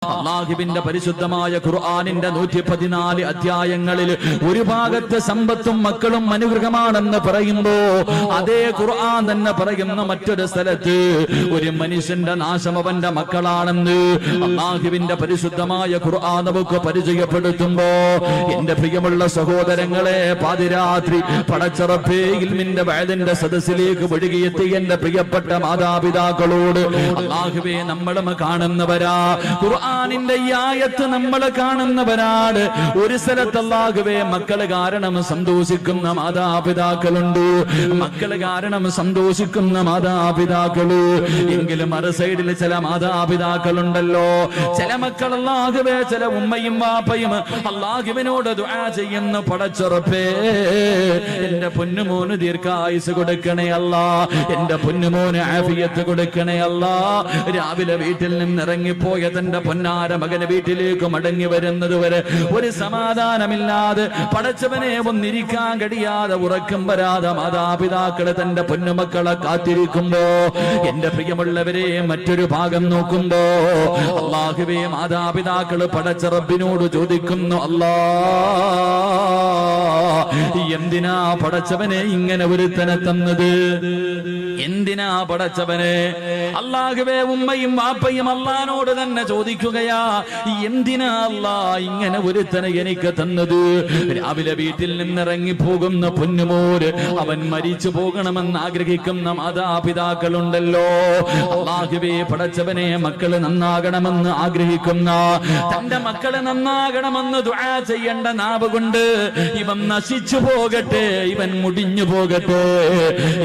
അല്ലാഹുവിന്റെ പരിശുദ്ധമായ ഖുർആനിന്റെ 114 അധ്യായങ്ങളിൽ ഒരു ഭാഗത്ത് സമ്പത്തും മക്കളും അനുഗ്രഹമാണെന്ന് പറയുമ്പോ അതേ ഖുർആൻ തന്നെ പറയുന്ന മറ്റൊരു സ്ഥലത്ത് ഒരു മനുഷ്യന്റെ നാശം അവന്റെ മക്കളാണെന്ന് അല്ലാഹുവിന്റെ പരിശുദ്ധമായ ഖുർആൻ നമുക്ക് പരിചയപ്പെടുത്തുമ്പോ എന്റെ പ്രിയമുള്ള സഹോദരങ്ങളെ, പാതിരാത്രി പടച്ചറപ്പേ ഇൽമിന്റെ വഅദിന്റെ സദസ്സിലേക്ക് ഒഴുകിയെത്തി എന്റെ പ്രിയപ്പെട്ട മാതാപിതാക്കളോട് അല്ലാഹുവേ നമ്മളും കാണുന്നവരാ, ഖുർആനിന്റെ ഈ ആയത്ത് നമ്മൾ കാണുന്നവരാണ്. ഒരു സ്ഥലത്ത് അല്ലാഹുവേ മക്കള് കാരണം സന്തോഷിക്കുന്ന മാതാപിതാക്കളുണ്ട്, മക്കള് കാരണം സന്തോഷിക്കുന്ന മാതാപിതാക്കള്. എങ്കിലും മറു സൈഡിൽ ചില മാതാപിതാക്കളുണ്ടല്ലോ, ചില മക്കൾ അല്ലാഹുവേ, ചില ഉമ്മയും വാപ്പയും അല്ലാഹുവിനോട് ദുആ ചെയ്യുന്ന പടച്ചുറപ്പേ എന്റെ പൊന്നുമോന് ദീർഘായുസ് കൊടുക്കണേ അല്ലാ, എന്റെ പൊന്നുമോന് ആഫിയത്ത് കൊടുക്കണേ അല്ലാ. രാവിലെ വീട്ടിൽ നിന്ന് ഇറങ്ങിപ്പോയ തന്റെ പൊന്നാര മകന് വീട്ടിലേക്ക് മടങ്ങി വരുന്നത് വരെ ഒരു സമാധാനമില്ലാതെ പടച്ചവനെ ഒന്നിരിക്കാൻ കഴിയാതെ ഉറക്കം വരാതെ മാതാപിതാക്കള് തന്റെ പൊന്നുമക്കളെ കാത്തിരിക്കുമ്പോ എന്റെ പ്രിയമുള്ളവരെ മറ്റൊരു ഭാഗം നോക്കുമ്പോ അല്ലാഹുവേ മാതാപിതാക്കള് പടച്ച റബ്ബിനോട് ചോദിക്കുന്നു, അല്ലാ എന്തിനാ പടച്ചവനെ ഇങ്ങനെ ഒരുത്തനെ തന്നത്, എന്തിനാ പടച്ചവനെ? അല്ലാഹുവേ ഉമ്മയും വാപ്പയും അല്ലാഹുവോട് തന്നെ ചോദിക്കുകയാ, എന്തിനാ അല്ലാ ഇങ്ങനെ ഒരുത്തനെ എനിക്ക് തന്നത്? രാവിലെ വീട്ടിൽ നിന്നിറങ്ങി പോകുന്ന പൊന്നുമോര് അവൻ മരിച്ചു പോകണമെന്ന് ആഗ്രഹിക്കുന്ന മാതാപിതാക്കളുണ്ടല്ലോ. അല്ലാഹുവേ പടച്ചവനെ മക്കള് നന്നാകണമെന്ന് ആഗ്രഹിക്കുന്ന, തന്റെ മക്കള് നന്നാകണമെന്ന് ദുആ ചെയ്യേണ്ട നാവ് കൊണ്ട് ഇവൻ നശിച്ചു പോകട്ടെ, ഇവൻ മുടിഞ്ഞു പോകട്ടെ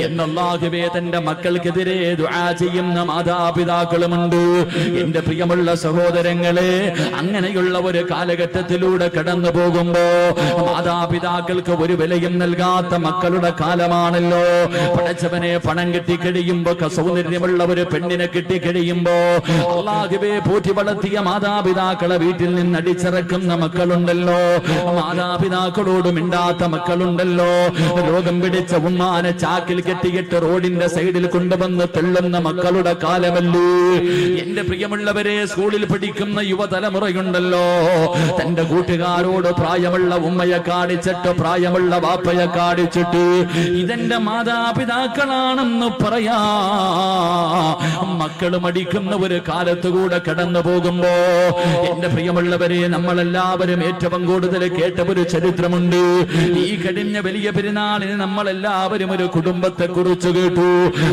എന്ന് അല്ലാഹുവേ തന്റെ മക്കൾക്കെതിരെ ദുആ ചെയ്യുന്ന മാതാപിതാക്കളുമുണ്ട്. എന്റെ പ്രിയമുള്ള സഹോദരങ്ങളെ, അങ്ങനെയുള്ള ഒരു കാലഘട്ടത്തിലൂടെ കടന്നു പോകുമ്പോ മാതാപിതാക്കൾക്ക് ഒരു വിലയും നൽകാത്ത മക്കളുടെ കാലമാണല്ലോ. പടച്ചവനെ പണം കിട്ടിക്കഴിയുമ്പോ, സൗന്ദര്യമുള്ള ഒരു പെണ്ണിനെ കിട്ടിക്കഴിയുമ്പോ അല്ലാഹുവേ പോറ്റി വളർത്തിയ മാതാപിതാക്കളെ വീട്ടിൽ നിന്ന് അടിച്ചിറക്കുന്ന മക്കളുണ്ടല്ലോ, മാതാപിതാക്കളോട് മിണ്ടാത്ത മക്കളുണ്ടല്ലോ, രോഗം പിടിച്ച ഉമ്മാനെ ചാക്കിൽ കെട്ടിയിട്ട് റോഡിന്റെ സൈഡിൽ കൊണ്ടുവന്ന് തെള്ളുന്ന മക്കളുടെ കാലമല്ലേ. എന്റെ പ്രിയമുള്ളവരെ, സ്കൂളിൽ പഠിക്കുന്ന യുവതലമുറയുണ്ടല്ലോ, തന്റെ കൂട്ടുകാരോട് പ്രായമുള്ള ഉമ്മയെ കാണിച്ചിട്ട് പ്രായമുള്ള വാപ്പയെ കാണിച്ചിട്ട് ഇതെന്റെ മാതാപിതാക്കളാണെന്ന് പറയാ മക്കള് മടിക്കുന്ന ഒരു കാലത്തുകൂടെ കടന്നു പോകുമ്പോ എന്റെ പ്രിയമുള്ളവരെ, നമ്മളെല്ലാവരും ഏറ്റവും കൂടുതൽ കേട്ട ഒരു ചരിത്രമുണ്ട്. ഈ കഴിഞ്ഞ വലിയ പെരുന്നാളിന് നമ്മളെല്ലാവരും ഒരു കുടുംബത്തെ കുറിച്ച് കേട്ടു.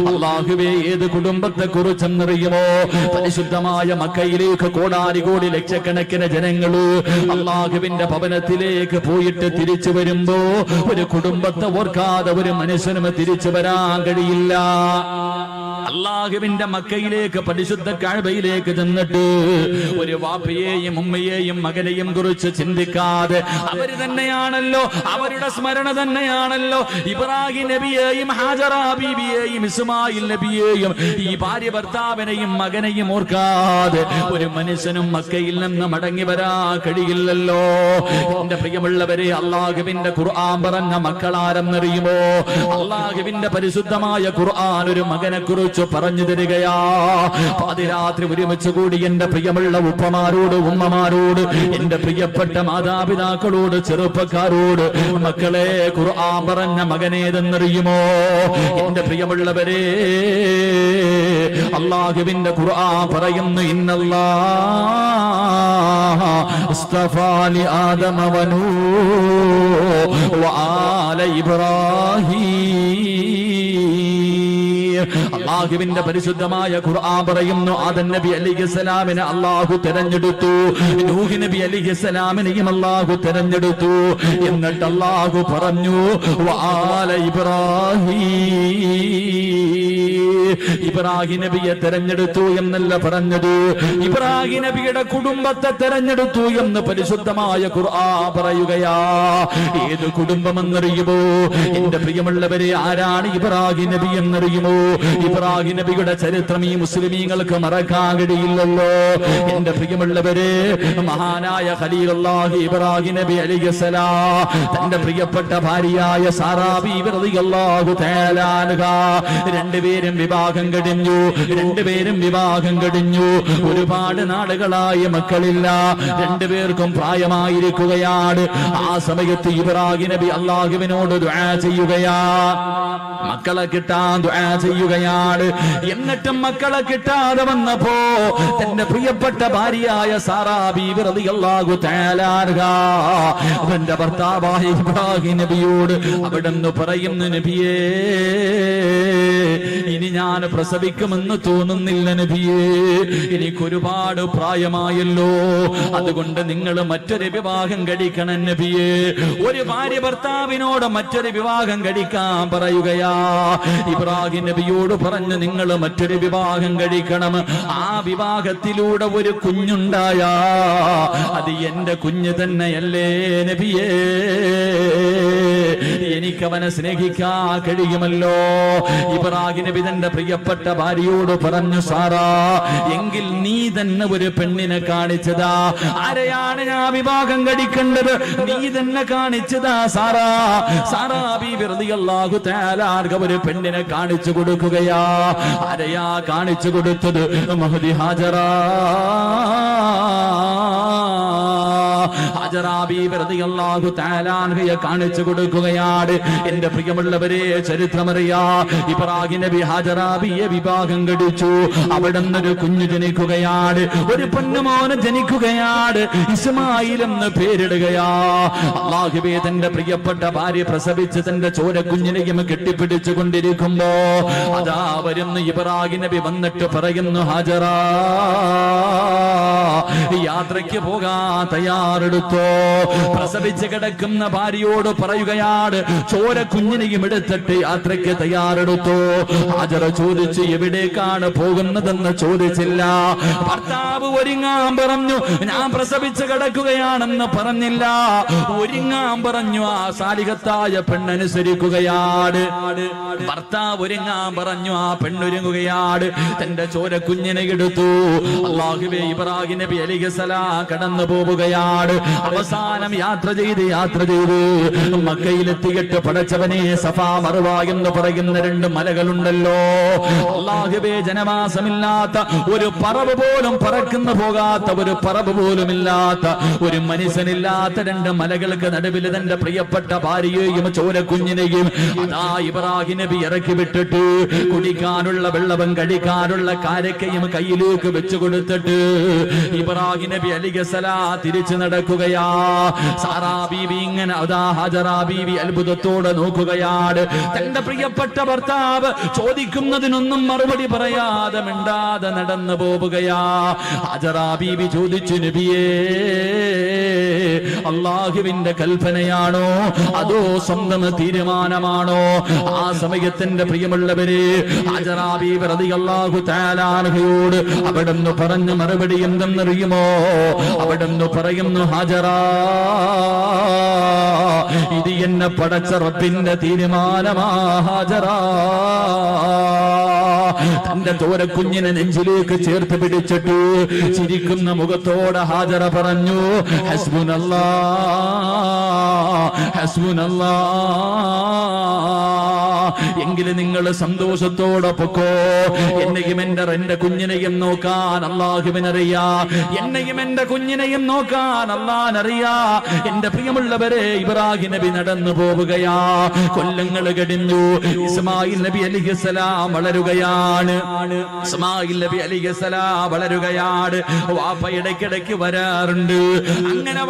അല്ലാഹുവേ ഏത് കുടുംബത്തെ കുറിച്ചെന്നറിയുമോ? പരിശുദ്ധമായ മക്കയിലേക്ക് കോടാനുകോടി ലക്ഷക്കണക്കിന് ജനങ്ങള് അല്ലാഹുവിന്റെ ഭവനത്തിലേക്ക് പോയിട്ട് തിരിച്ചു വരുമ്പോ ഒരു കുടുംബത്തെ ഓർക്കാതെ ഒരു മനുഷ്യനും തിരിച്ചു വരാൻ കഴിയില്ല. അല്ലാഹുവിന്റെ മക്കയിലേക്ക് പരിശുദ്ധ കഅബയിലേക്ക് ചെന്നിട്ട് ഒരു വാപ്പയെയും ഉമ്മയെയും മകനെയും കുറിച്ച് ചിന്തിക്കാതെ അവര് തന്നെയാണല്ലോ, അവരുടെ സ്മരണ തന്നെയാണല്ലോ ഇബ്രാഹിം നബിയെയും ഹാജറ ബീബിയെയും ഇസ്മായിൽ നബിയെയും ഈ ഭാര്യ ഭർത്താവിനെയും മകനെയും ഓർക്കാതെ ഒരു മനുഷ്യനും മക്കയിൽ നിന്ന് മടങ്ങി വരാൻ കഴിയില്ലല്ലോ. എന്റെ പ്രിയമുള്ളവരെ, അല്ലാഹുവിന്റെ ഖുർആൻ പറഞ്ഞ മക്കളാരെന്നറിയുമോ? അല്ലാഹുവിന്റെ പരിശുദ്ധമായ ഖുർആൻ ഒരു മകനെ കുറിച്ച് പറഞ്ഞു തരികയാ. പാതിരാത്രി ഒരുമിച്ച് കൂടി എന്റെ പ്രിയമുള്ള ഉപ്പമാരോട്, ഉമ്മമാരോട്, എന്റെ പ്രിയപ്പെട്ട മാതാപിതാക്കളോട്, ചെറുപ്പക്കാരോട്, മക്കളെ ഖുർആൻ പറഞ്ഞ മകനേതെന്നറിയുമോ? എന്റെ പ്രിയമുള്ളവരെ, അല്ലാഹുവിന്റെ ഖുർആൻ പറയുന്നു, ഇന്നല്ലാഹ ഇസ്തഫാ ലി ആദമ വനൂഹ വആല ഇബ്രാഹീം. അല്ലാഹുവിന്റെ പരിശുദ്ധമായ ഖുർആൻ പറയുന്നു, ആദം നബി അലൈഹിസ്സലാമിനെ അല്ലാഹു തിരഞ്ഞെടുത്തു, നൂഹ് നബി അലൈഹിസ്സലാമിനെയും അല്ലാഹു തിരഞ്ഞെടുത്തു. എന്നിട്ട് അല്ലാഹു പറഞ്ഞു വആല ഇബ്രാഹീം, ഇബ്രാഹിം നബിയെ തെരഞ്ഞെടുത്തു എന്നല്ല പറഞ്ഞത്, ഇബ്രാഹിം നബിയുടെ കുടുംബത്തെ തെരഞ്ഞെടുത്തു എന്ന് പരിശുദ്ധമായ ഖുർആൻ പറയുകയാ. ഏത് കുടുംബമെന്നറിയുമോ? എന്റെ പ്രിയമുള്ളവരെ, ആരാണ് ഇബ്രാഹിം നബി എന്നറിയുമോ? ഇബ്രാഹിം നബിയുടെ ചരിത്രം ഈ മുസ്ലിമീങ്ങൾക്ക് മറക്കാൻ കഴിയില്ലല്ലോ. എന്റെ പ്രിയമുള്ളവരെ, മഹാനായ ഖലീലുള്ളാഹി ഇബ്രാഹിം നബി അലൈഹിസ്സലാം തന്റെ പ്രിയപ്പെട്ട ഭാര്യയായ സാറാ ബീവി റളിയല്ലാഹു തആല അൻഹാ രണ്ടുപേരും വിവാഹം കഴിഞ്ഞു. ഒരുപാട് നാളുകളായി മക്കളില്ല, രണ്ടുപേർക്കും പ്രായമായിരിക്കുകയാണ്. ആ സമയത്ത് ഇബ്രാഹിം നബി അല്ലാഹുവിനോട് ദുആ ചെയ്യുകയാ, മക്കളെ കിട്ടാൻ ദുആ ചെയ്യുകയാണ്. എന്നിട്ടും മക്കളെ കിട്ടാതെ വന്നപ്പോ തന്റെ പ്രിയപ്പെട്ട ഭാര്യയായ സാറാ ബീവി റളിയല്ലാഹു തആല അൻഹാ അവന്റെ ഭർത്താവായ ഇബ്രാഹിം നബിയോട് അവിടുന്ന് പറയുന്നു, നബിയേ, ഇനി ഞാൻ പ്രസവിക്കുമെന്ന് തോന്നുന്നില്ല നബിയേ, എനിക്കൊരുപാട് പ്രായമായല്ലോ, അതുകൊണ്ട് നിങ്ങൾ മറ്റൊരു വിവാഹം കഴിക്കണം നബിയേ. ഒരു ഭാര്യ ഭർത്താവിനോട് മറ്റൊരു വിവാഹം കഴിക്കാൻ പറയുകയാ. ഇബ്രാഹിം നബിയോട് പറഞ്ഞു, നിങ്ങൾ മറ്റൊരു വിവാഹം കഴിക്കണം. ആ വിവാഹത്തിലൂടെ ഒരു കുഞ്ഞുണ്ടായാ അത് എന്റെ കുഞ്ഞ് തന്നെയല്ലേ നബിയേ, എനിക്കവനെ സ്നേഹിക്കാൻ കഴിയുമല്ലോ. ഇബ്രാഹിം നബി തന്റെ പ്രിയപ്പെട്ട ഭാര്യയോട് പറഞ്ഞു, സാറാ, എങ്കിൽ നീ തന്നെ ഒരു പെണ്ണിനെ കാണിച്ചതാ. ആരെയാണ് ഞാൻ വിവാഹം കഴിക്കേണ്ടത്? നീ തന്നെ കാണിച്ചതാ സാറാ. സാറാ ബീവി റളിയല്ലാഹു തആല അൻഹ ഒരു പെണ്ണിനെ കാണിച്ചു കൊടുക്കുകയാ. ആരെയാ കാണിച്ചു കൊടുത്തത്? മഹദി ഹാജറാ. ഹാജറാ ബീവി റളിയല്ലാഹു തആല അൻഹയെ കാണിച്ചു കൊടുക്കുകയാണ്. എന്റെ പ്രിയമുള്ളവരെ, ചരിത്രമറിയാ, ഇബ്രാഹിം നബി ഹാജറാ ബിയെ വിവാഹം കഴിച്ചു. അവിടെ നിന്നൊരു കുഞ്ഞു ജനിക്കുകയാണ്, ഒരു പൊന്നുമോന് ജനിക്കുകയാണ്. ഇസ്മായിൽ എന്ന് പേരിടുകയാ. അല്ലാഹുവേ, തന്റെ പ്രിയപ്പെട്ട ഭാര്യ പ്രസവിച്ച് തന്റെ ചോരക്കുഞ്ഞിനെയും കെട്ടിപ്പിടിച്ചു കൊണ്ടിരിക്കുമ്പോ അതാ വരുന്നു ഇബ്രാഹിം നബി. വന്നിട്ട് പറയുന്നു, ഹാജറാ, യാത്രയ്ക്ക് പോകാൻ തയ്യാറെടുത്തോ. പ്രസവിച്ച് കിടക്കുന്ന ഭാര്യയോട് പറയുകയാണ്, ചോര കുഞ്ഞിനെയും എടുത്തിട്ട് യാത്രയ്ക്ക് തയ്യാറെടുത്തോ. ഹാജറ ചോദിച്ചു, എവിടേക്കാണ് പോകുന്നതെന്ന് ചോദിച്ചില്ല. ഭർത്താവ് ഒരുങ്ങാൻ പറഞ്ഞു, ഞാൻ പ്രസവിച്ച് കിടക്കുകയാണെന്ന് പറഞ്ഞില്ല. ഒരുങ്ങാൻ പറഞ്ഞു. ആ സാലിഹത്തായ പെണ്ണനുസരിക്കുകയാണ്. ഭർത്താവ് ഒരുങ്ങാൻ പറഞ്ഞു, ആ പെണ്ണൊരുങ്ങുകയാണ്. തന്റെ ചോര കുഞ്ഞിനെ എടുത്തു. അല്ലാഹുവേ, ഇബ്രാഹിം നബി അലൈഹിസ്സലാം കടന്നു പോവുകയാണ്. അവസാനം യാത്ര ചെയ്ത് മക്കയിലെത്തിയിട്ട്, പടച്ചവനെ, സഫാ മർവ എന്ന് പറയുന്ന രണ്ട് മലകളുണ്ടല്ലോ. അല്ലാഹുവേ, ജനവാസമില്ലാത്ത ഒരു പറവ് പോലും പറക്കുന്ന പോകാത്ത ഒരു പറവ് പോലും ഇല്ലാത്ത ഒരു മനുഷ്യനില്ലാത്ത രണ്ട് മലകൾക്ക് നടുവിൽ തന്റെ പ്രിയപ്പെട്ട ഭാര്യയെയും ചോരക്കുഞ്ഞിനെയും അതാ ഇബ്രാഹിം നബി ഇറക്കി വിട്ടിട്ട് കുടിക്കാനുള്ള വെള്ളവും കഴിക്കാനുള്ള കാരക്കയും കയ്യിലേക്ക് വെച്ചു കൊടുത്തിട്ട് ഇബ്രാഹിം നബി അലൈഹിസ്സലാം തിരിച്ചു നടക്കുകയാ. സാറാ ബീവി ഇങ്ങനെ അതാ ഹാജറാ ബീവി അത്ഭുതത്തോടെ നോക്കുകയാണ്. തന്റെ പ്രിയപ്പെട്ട ഭർത്താവ് ചോദിക്കുന്നതിനൊന്നും മറുപടി പറയാതെ മിണ്ടാതെ നടന്നു പോവുകയാ. ഹാജറാ ബീവി ചോദിച്ചു, നബിയേ, അല്ലാഹുവിന്റെ കൽപ്പനയാണോ അതോ സ്വന്തം തീരുമാനമാണോ? ആ സമയത്തിന്റെ പ്രിയമുള്ളവരെ, ഹാജറാ ബീവി റളിയല്ലാഹു തആല അൻഹയോട് അവിടുന്ന് പറഞ്ഞ മറുപടി എന്തെന്നറിയുമോ? അവിടുന്ന് പറയുന്നു, ഹാജറാ, ഇത് എന്നെ പടച്ച റബ്ബിന്റെ തീരുമാനമാ ഹാജറാ. തന്റെ തോരക്കുഞ്ഞിനെ നെഞ്ചിലേക്ക് ചേർത്ത് പിടിച്ചിട്ട് ചിരിക്കുന്ന മുഖത്തോടെ ഹാജറ പറഞ്ഞു, ഹസ്ബുനല്ലാഹ്, ഹസ്ബുനല്ലാഹ്, എങ്കിലും നിങ്ങൾ സന്തോഷത്തോടെ പൊക്കോ. എന്നെയും എന്റെ കുഞ്ഞിനെയും നോക്കാൻ അല്ലാഹുവിനറിയാ. എന്നെയും എന്റെ കുഞ്ഞിനെയും നോക്കാൻ അല്ലാഹുവിനറിയാ. എന്റെ പ്രിയമുള്ളവരെ, ഇബ്രാഹിം നബി നടന്നു പോവുകയാ. കൊല്ലങ്ങൾ കഴിഞ്ഞു. ഇസ്മായിൽ നബി അലൈഹിസ്സലാം വളരുകയാണ്. ഇസ്മായിൽ നബി അലൈഹിസ്സലാം വളരുകയാണ്. വാപ്പ ഇടയ്ക്കിടയ്ക്ക് വരാറുണ്ട്. അങ്ങനെ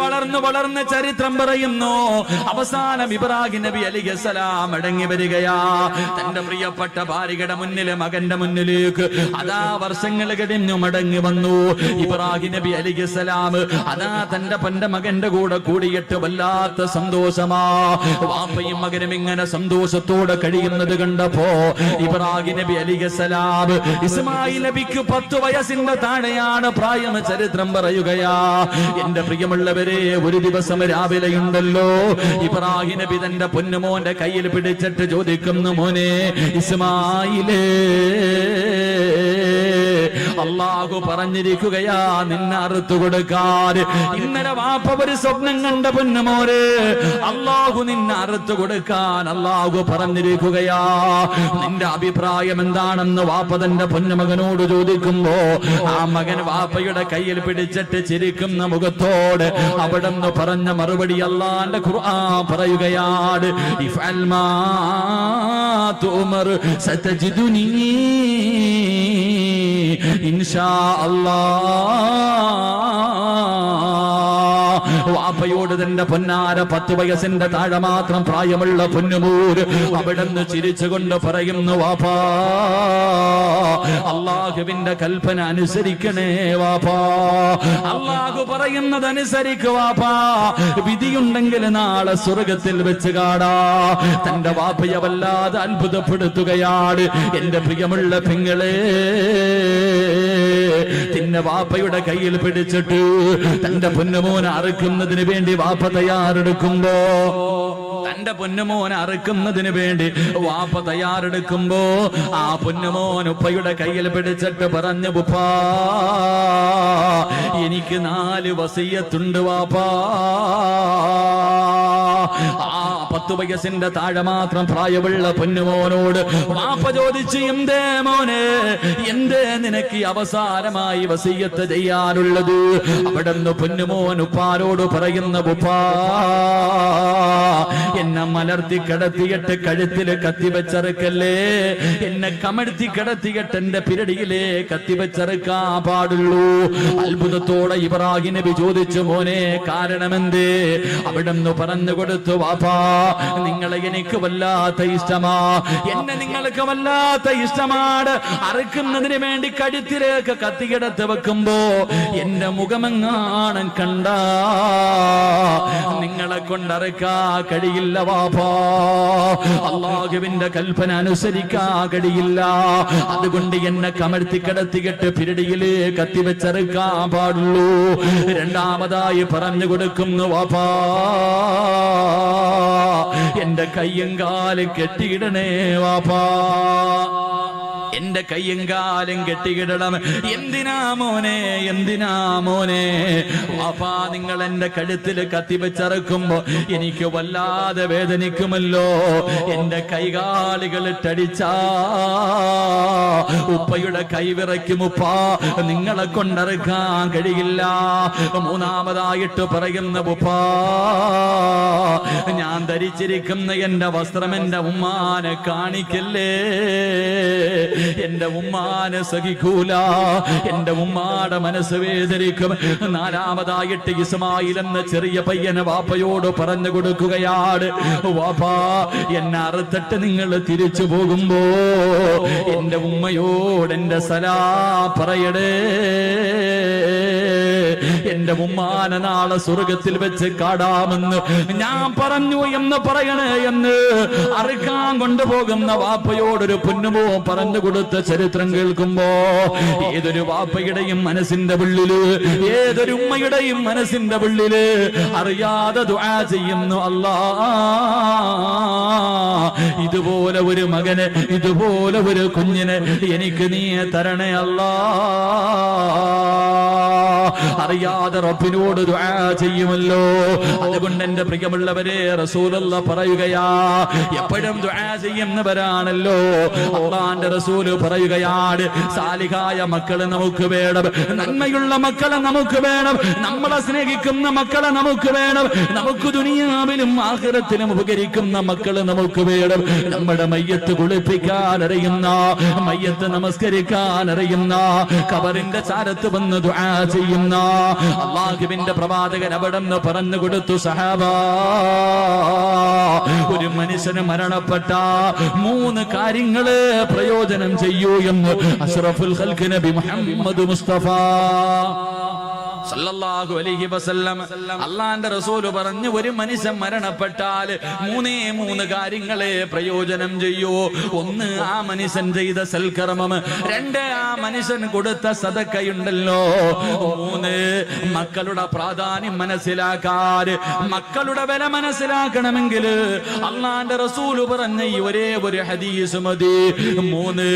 വളർന്ന് ചരിത്രം പറയുന്നു. അവസാനം ഇബ്രാഹിം നബി അലൈഹിസ്സലാം മടങ്ങി വരികയാ. തന്റെ പ്രിയപ്പെട്ട ഭാര്യയുടെ മുന്നിൽ, മകന്റെ മുന്നിലേക്ക് അതാ വർഷങ്ങൾ കഴിഞ്ഞു മടങ്ങി വന്നു. ഇബ്രാഹിം നബി അലൈഹിസ്സലാം അതാ തന്റെ മകന്റെ കൂടെ കൂടിയിട്ട് വല്ലാത്ത സന്തോഷമാ. വാപ്പയും മകനും ഇങ്ങനെ സന്തോഷത്തോടെ കഴിയുന്നത് കണ്ടപ്പോ ഇബ്രാഹിം നബി അലൈഹിസ്സലാം ഇസ്മായിൽ നബിക്ക് 10 വയസ്സിന്റെ താഴെയാണ് പ്രായം. ചരിത്രം പറയുകയാ. എന്റെ പ്രിയമുള്ളവരെ, ഒരു ദിവസം രാവിലെയുണ്ടല്ലോ, ഇബ്രാഹിം നബി തന്റെ പൊന്നുമോന്റെ കയ്യിൽ പിടിച്ചിട്ട് ചോദിക്കുന്നു, മോനെ ഇസ്മായിലേ, അല്ലാഹു പറഞ്ഞിരിക്കുകയാ നിന്നെ അറുത്തു കൊടുക്കാൻ. ഇന്നലെ വാപ്പ ഒരു സ്വപ്നം കണ്ട പൊന്നുമോര്, അല്ലാഹു നിന്നെ അറുത്തു കൊടുക്കാൻ അല്ലാഹു പറഞ്ഞിരിക്കുകയാ. നിന്റെ അഭിപ്രായം എന്താണെന്ന് വാപ്പ തന്റെ പൊന്നുമകനോട് ചോദിക്കുമ്പോ ആ മകൻ വാപ്പയുടെ കയ്യിൽ പിടിച്ചിട്ട് ചിരിക്കുന്ന മുഖത്തോട് അവിടെന്ന് പറഞ്ഞ മറുപടി അല്ലാഹുവിന്റെ ഖുർആൻ പറയുകയാണ്, ഇഫ്അൽ മാ തുമർ സതജിദുനി ഇൻഷാ അല്ലാഹ്. വാപ്പയോട് തന്റെ പൊന്നാര 10 വയസ്സിന്റെ താഴെ മാത്രം പ്രായമുള്ള പൊന്നുമൂര് അവിടുന്ന് ചിരിച്ചുകൊണ്ട് പറയുന്നു, വാപ്പാ അല്ലാഹുവിന്റെ കൽപ്പന അനുസരിക്കണേ വാപ്പാ, അല്ലാഹു പറയുന്നത് അനുസരിക്കു വാപ്പാ, വിധിയുണ്ടെങ്കിൽ നാളെ സ്വർഗത്തിൽ വെച്ച് കാണാ. തന്റെ വാപ്പയെ വല്ലാതെ അത്ഭുതപ്പെടുത്തുകയാണ്. എന്റെ പ്രിയമുള്ള പെങ്ങളെ, തിന്ന വാപ്പയുടെ കയ്യിൽ പിടിച്ചിട്ട് തന്റെ പൊന്നുമോനെ അറുക്കുന്നതിന് വേണ്ടി വാപ്പ തയ്യാറെടുക്കുമ്പോ, തന്റെ പൊന്നുമോനെ അറുക്കുന്നതിന് വേണ്ടി വാപ്പ തയ്യാറെടുക്കുമ്പോ ആ പൊന്നുമോൻ ഉപ്പയുടെ കയ്യിൽ പിടിച്ചിട്ട് പറഞ്ഞു, ഉപ്പാ എനിക്ക് 4 വസിയ്യത്തുണ്ട് വാപ്പാ. ആ 10 വയസ്സിന്റെ താഴെ മാത്രം പ്രായമുള്ള പൊന്നുമോനോട് വാപ്പ ചോദിച്ചു, എന്തേ മോനെ, എന്തേ നിനക്ക് അവസാനമായി വസിയ്യത്ത് ചെയ്യാനുള്ളത്? അവിടുന്ന് പൊന്നുമോൻ ഉപ്പാരോട് പറയുന്ന, ഉപ്പാ എന്നെ മലർത്തി കിടത്തിയിട്ട് കഴുത്തില് കത്തിവെച്ചറുക്കല്ലേ, എന്നെ കമഴ്ത്തി കിടത്തിയിട്ട് എന്റെ പിരടിയിലെ കത്തിവെച്ചറുക്കാൻ പാടുള്ളൂ. അത്ഭുതത്തോടെ ഇബ്രാഹിം നബി ചോദിച്ചു, മോനെ കാരണമെന്തേ? അവിടുന്ന് പറഞ്ഞു കൊടുത്തു, വാപ്പാ നിങ്ങളെ എനിക്ക് വല്ലാത്ത ഇഷ്ടമാ, എന്നെ നിങ്ങൾക്ക് വല്ലാത്ത ഇഷ്ടമാണ്. അറുക്കുന്നതിന് വേണ്ടി കഴുത്തിലേക്ക് കത്തികിടത്ത് വെക്കുമ്പോ എന്റെ മുഖമെങ്ങാണം കണ്ട നിങ്ങളെ കൊണ്ടറുക്കാ കഴിയില്ല വാപ്പാ, അല്ലാഹുവിന്റെ കൽപ്പന അനുസരിക്കാ കഴിയില്ല. അതുകൊണ്ട് എന്നെ കമഴ്ത്തി കിടത്തിയിട്ട് പിരടിയില് കത്തിവെച്ചറുക്കാൻ പാടുള്ളൂ. രണ്ടാമതായി പറഞ്ഞു കൊടുക്കുന്നു, വാപ്പാ എന്റെ കയ്യും കാലും കെട്ടിയിടണേ വാപ്പാ, എന്റെ കയ്യും കാലും കെട്ടിയിടണം. എന്തിനാ മോനെ, എന്തിനാ മോനെ? വാപ്പാ നിങ്ങൾ എന്റെ കഴുത്തിൽ കത്തിവെച്ചറക്കുമ്പോ എനിക്ക് വല്ലാതെ വേദനിക്കുമല്ലോ. എന്റെ കൈകാലുകൾ ഇട്ടടിച്ചാ ഉപ്പയുടെ കൈവിറയ്ക്കും ഉപ്പാ, നിങ്ങളെ കൊണ്ടറുക്കാൻ കഴിയില്ല. മൂന്നാമതായിട്ട് പറയുന്ന, ഉപ്പാ ഞാൻ ധരിച്ചിരിക്കുന്ന എന്റെ വസ്ത്രം എന്റെ ഉമ്മാനെ കാണിക്കല്ലേ, എന്റെ ഉമ്മാനെ സഹിക്കൂല, എന്റെ ഉമ്മാടെ മനസ്സ് വേദനിക്കും. നാലാമതായിട്ട് ഇസ്മായിൽ എന്ന ചെറിയ പയ്യനെ വാപ്പയോട് പറഞ്ഞു കൊടുക്കുകയാണ്, വാപ്പാ എന്നെ അറുത്തിട്ട് നിങ്ങൾ തിരിച്ചു പോകുമ്പോ എന്റെ ഉമ്മയോട് എന്റെ സലാം പറയടേ, എന്റെ ഉമ്മാനെ നാളെ സ്വർഗത്തിൽ വെച്ച് കാടാമെന്ന് ഞാൻ പറഞ്ഞു എന്ന് പറയണേ എന്ന് അറുക്കാൻ കൊണ്ടുപോകുന്ന വാപ്പയോടൊരു പൊന്നുമോ പറഞ്ഞു കൊടുത്ത ചരിത്രം കേൾക്കുമ്പോ ഏതൊരു വാപ്പയുടെയും മനസ്സിന്റെ ഉള്ളില്, ഏതൊരു ഉമ്മയുടെയും മനസ്സിന്റെ ഉള്ളില് അറിയാതെ ദുആ ചെയ്യുന്നു, അല്ലാ ഇതുപോലെ ഒരു മകന്, ഇതുപോലെ ഒരു കുഞ്ഞിന് എനിക്ക് നീ തരണേ അല്ലാ. അറിയാതെ റബ്ബിനോട് ദുആ ചെയ്യുമല്ലോ. അതുകൊണ്ട് എന്റെ പ്രിയമുള്ളവരെ റസൂലുള്ളാഹി പറയുകയാ, എപ്പോഴും ദുആ ചെയ്യുന്നവരാണല്ലോ. അല്ലാഹുവിന്റെ റസൂൽ പറയുകയാണ്, സാലിഹായ മക്കളെ നമുക്ക് വേണം, നന്മയുള്ള മക്കളെ നമുക്ക് വേണം, നമ്മളെ സ്നേഹിക്കുന്ന മക്കളെ നമുക്ക് വേണം, നമുക്ക് ദുനിയാവിലും ആഖിറത്തിലും ഉപകരിക്കുന്ന മക്കളെ നമുക്ക് വേണം. നമ്മുടെ മയ്യത്ത് കുളിപ്പിക്കാൻ അറിയുന്ന, മയ്യത്ത് നമസ്കരിക്കാൻ അറിയുന്ന, ഖബറിന്റെ ചാരത്ത് വന്ന് ദുആ ചെയ്യുന്ന അല്ലാഹുവിന്റെ പ്രവാചകൻ അവിടെന്ന് പറഞ്ഞു കൊടുത്തു, സഹാബാ ഒരു മനുഷ്യന് മരണപ്പെട്ട 3 കാര്യങ്ങള് പ്രയോജനം ചെയ്യൂ എന്ന് അഷ്റഫുൽ ഖൽഖ് നബി മുഹമ്മദ് മുസ്തഫ സല്ലല്ലാഹു അലൈഹി വസല്ലം അള്ളാന്റെ റസൂല് പറഞ്ഞു, ഒരു മനുഷ്യൻ മരണപ്പെട്ടാൽ മൂന്ന് കാര്യങ്ങളെ പ്രയോജനം ചെയ്യൂ. ഒന്ന്, ആ മനുഷ്യൻ ചെയ്ത സൽക്കർമ്മം. രണ്ട്, ആ മനുഷ്യൻ കൊടുത്ത സദക്കയുണ്ടല്ലോ. മൂന്ന്, മക്കളുടെ പ്രാധാന്യം മനസ്സിലാക്കാൻ, മക്കളുടെ വില മനസ്സിലാക്കണമെങ്കിൽ അള്ളാന്റെ റസൂല് പറഞ്ഞ ഈ ഒരേ ഒരു ഹദീസ് മതി. മൂന്ന്,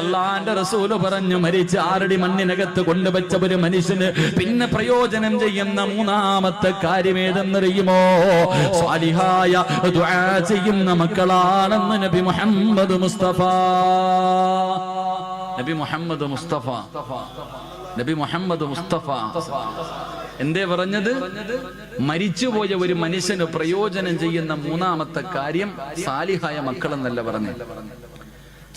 അള്ളാന്റെ റസൂല് പറഞ്ഞു, മരിച്ച 6 അടി മണ്ണിനകത്ത് കൊണ്ടുവച്ച ഒരു മനുഷ്യന് പിന്നെ പ്രയോജനം ചെയ്യുന്ന മൂന്നാമത്തെ കാര്യം ഏതെന്നറിയുമോ? സാലിഹായ ദുആ ചെയ്യുന്ന മക്കളാണെന്ന് നബി മുഹമ്മദ് മുസ്തഫ. നബി മുഹമ്മദ് മുസ്തഫ, നബി മുഹമ്മദ് മുസ്തഫ എന്തേ പറഞ്ഞത്? മരിച്ചുപോയ ഒരു മനുഷ്യന് പ്രയോജനം ചെയ്യുന്ന മൂന്നാമത്തെ കാര്യം സാലിഹായ മക്കളെന്നല്ല പറഞ്ഞത്,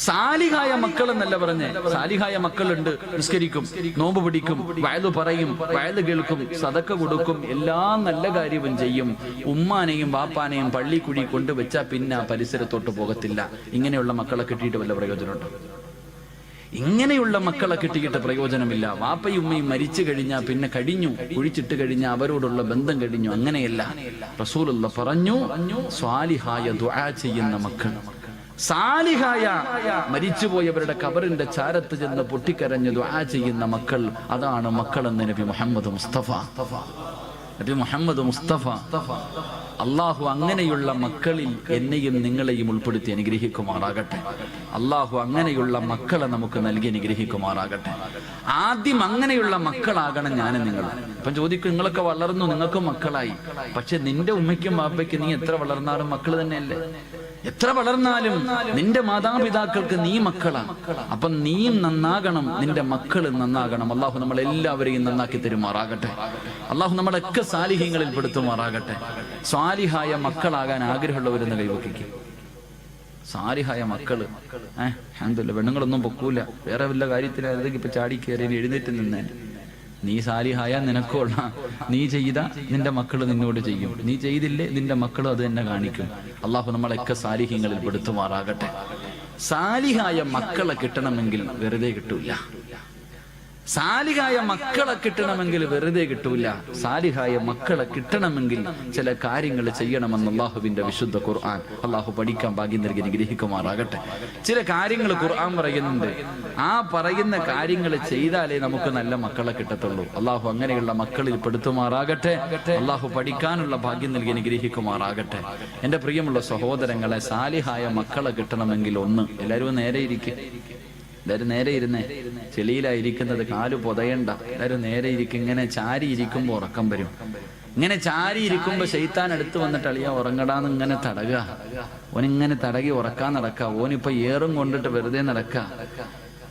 സാലിഹായ മക്കൾ എന്നല്ല പറഞ്ഞേ. സാലിഹായ മക്കളുണ്ട്, നിസ്കരിക്കും, നോമ്പ് പിടിക്കും, വയല് പറയും, വയല് കേൾക്കും, സദക്ക കൊടുക്കും, എല്ലാ നല്ല കാര്യവും ചെയ്യും. ഉമ്മാനെയും വാപ്പാനെയും പള്ളിക്കുഴി കൊണ്ടുവച്ചാൽ പിന്നെ ആ പരിസരത്തോട്ട് പോകത്തില്ല. ഇങ്ങനെയുള്ള മക്കളെ കിട്ടിയിട്ട് വല്ല പ്രയോജനമുണ്ടോ? ഇങ്ങനെയുള്ള മക്കളെ കിട്ടിയിട്ട് പ്രയോജനമില്ല. വാപ്പയും ഉമ്മയും മരിച്ചു കഴിഞ്ഞാൽ പിന്നെ കഴിഞ്ഞു, കുഴിച്ചിട്ട് കഴിഞ്ഞാൽ അവരോടുള്ള ബന്ധം കഴിഞ്ഞു. അങ്ങനെയല്ല. റസൂലുള്ള പറഞ്ഞു, സ്വാലിഹായ ദുആ ചെയ്യുന്ന മക്കൾ, സാലിഹായ മരിച്ചുപോയവരുടെ ഖബറിന്റെ ചാരത്ത് ചെന്ന് പൊട്ടിക്കരഞ്ഞ് ദുആ ചെയ്യുന്ന മക്കൾ, അതാണ് മക്കളെന്ന് നബി മുഹമ്മദ് മുസ്തഫ. നബി മുഹമ്മദ് മുസ്തഫ. അള്ളാഹു അങ്ങനെയുള്ള മക്കളിൽ എന്നെയും നിങ്ങളെയും ഉൾപ്പെടുത്തി അനുഗ്രഹിക്കുമാറാകട്ടെ. അള്ളാഹു അങ്ങനെയുള്ള മക്കളെ നമുക്ക് നൽകി അനുഗ്രഹിക്കുമാറാകട്ടെ. ആദ്യം അങ്ങനെയുള്ള മക്കളാകണം ഞാനും നിങ്ങൾ. ഇപ്പം ചോദിക്കും, നിങ്ങളൊക്കെ വളർന്നു, നിങ്ങൾക്ക് മക്കളായി, പക്ഷെ നിന്റെ ഉമ്മയ്ക്കും വാപ്പയ്ക്കും നീ എത്ര വളർന്നാലും മക്കൾ തന്നെയല്ലേ? എത്ര വളർന്നാലും നിന്റെ മാതാപിതാക്കൾക്ക് നീ മക്കളാണ്. അപ്പൊ നീയും നന്നാകണം, നിന്റെ മക്കള് നന്നാകണം. അള്ളാഹു നമ്മളെല്ലാവരെയും നന്നാക്കി തരുമാറാകട്ടെ. അള്ളാഹു നമ്മളൊക്കെ സാലിഹ്യങ്ങളിൽ പെടുത്തുമാറാകട്ടെ. സ്വാലിഹായ മക്കളാകാൻ ആഗ്രഹമുള്ളവരെന്ന് കൈവക്കിക്കും. സാലിഹായ മക്കള് അൽഹംദുലില്ലാഹ്, പെണ്ണുങ്ങളൊന്നും പൊക്കൂല, വേറെ വല്ല കാര്യത്തിലായിരുന്നെങ്കിൽ ഇപ്പൊ ചാടി കയറി എഴുന്നേറ്റ് നിന്നേ. നീ സാലിഹായ നിനക്കുള്ള, നീ ചെയ്ത നിന്റെ മക്കൾ നിന്നോട് ചെയ്യും, നീ ചെയ്തില്ലേ നിന്റെ മക്കളും അത് തന്നെ കാണിക്കും. അള്ളാഹു നമ്മളൊക്കെ സാലിഹ്യങ്ങളിൽ പെടുത്തുമാറാകട്ടെ. സാലിഹായ മക്കളെ കിട്ടണമെങ്കിൽ വെറുതെ കിട്ടൂല. സാലിഹായ മക്കളെ കിട്ടണമെങ്കിൽ വെറുതെ കിട്ടൂല. സാലിഹായ മക്കളെ കിട്ടണമെങ്കിൽ ചില കാര്യങ്ങൾ ചെയ്യണമെന്ന് അള്ളാഹുവിന്റെ വിശുദ്ധ ഖുർആൻ. അള്ളാഹു പഠിക്കാൻ ഭാഗ്യം നൽകി അനുഗ്രഹിക്കുമാറാകട്ടെ. ചില കാര്യങ്ങൾ ഖുർആൻ പറയുന്നുണ്ട്. ആ പറയുന്ന കാര്യങ്ങൾ ചെയ്താലേ നമുക്ക് നല്ല മക്കളെ കിട്ടത്തുള്ളൂ. അള്ളാഹു അങ്ങനെയുള്ള മക്കളിൽ പെടുത്തുമാറാകട്ടെ. അള്ളാഹു പഠിക്കാനുള്ള ഭാഗ്യം നൽകി അനുഗ്രഹിക്കുമാറാകട്ടെ. എന്റെ പ്രിയമുള്ള സഹോദരങ്ങളെ, സാലിഹായ മക്കളെ കിട്ടണമെങ്കിൽ ഒന്ന്, എല്ലാവരും നേരെ ഇരിക്കും. എല്ലാവരും നേരെ ഇരുന്നേ. ചെളിയിലായിരിക്കുന്നത്, കാല് പൊതയണ്ട. എല്ലാവരും നേരെ ഇരിക്കും. ഇങ്ങനെ ചാരി ഇരിക്കുമ്പോ ഉറക്കം വരും. ഇങ്ങനെ ചാരി ഇരിക്കുമ്പോ ശൈത്താൻ അടുത്ത് വന്നിട്ട് അളിയാ ഉറങ്ങടാന്ന് ഇങ്ങനെ തടകുക. ഓനിങ്ങനെ തടകി ഉറക്കാൻ നടക്കുക. ഓനിപ്പോ ഏറും കൊണ്ടിട്ട് വെറുതെ നടക്കുക.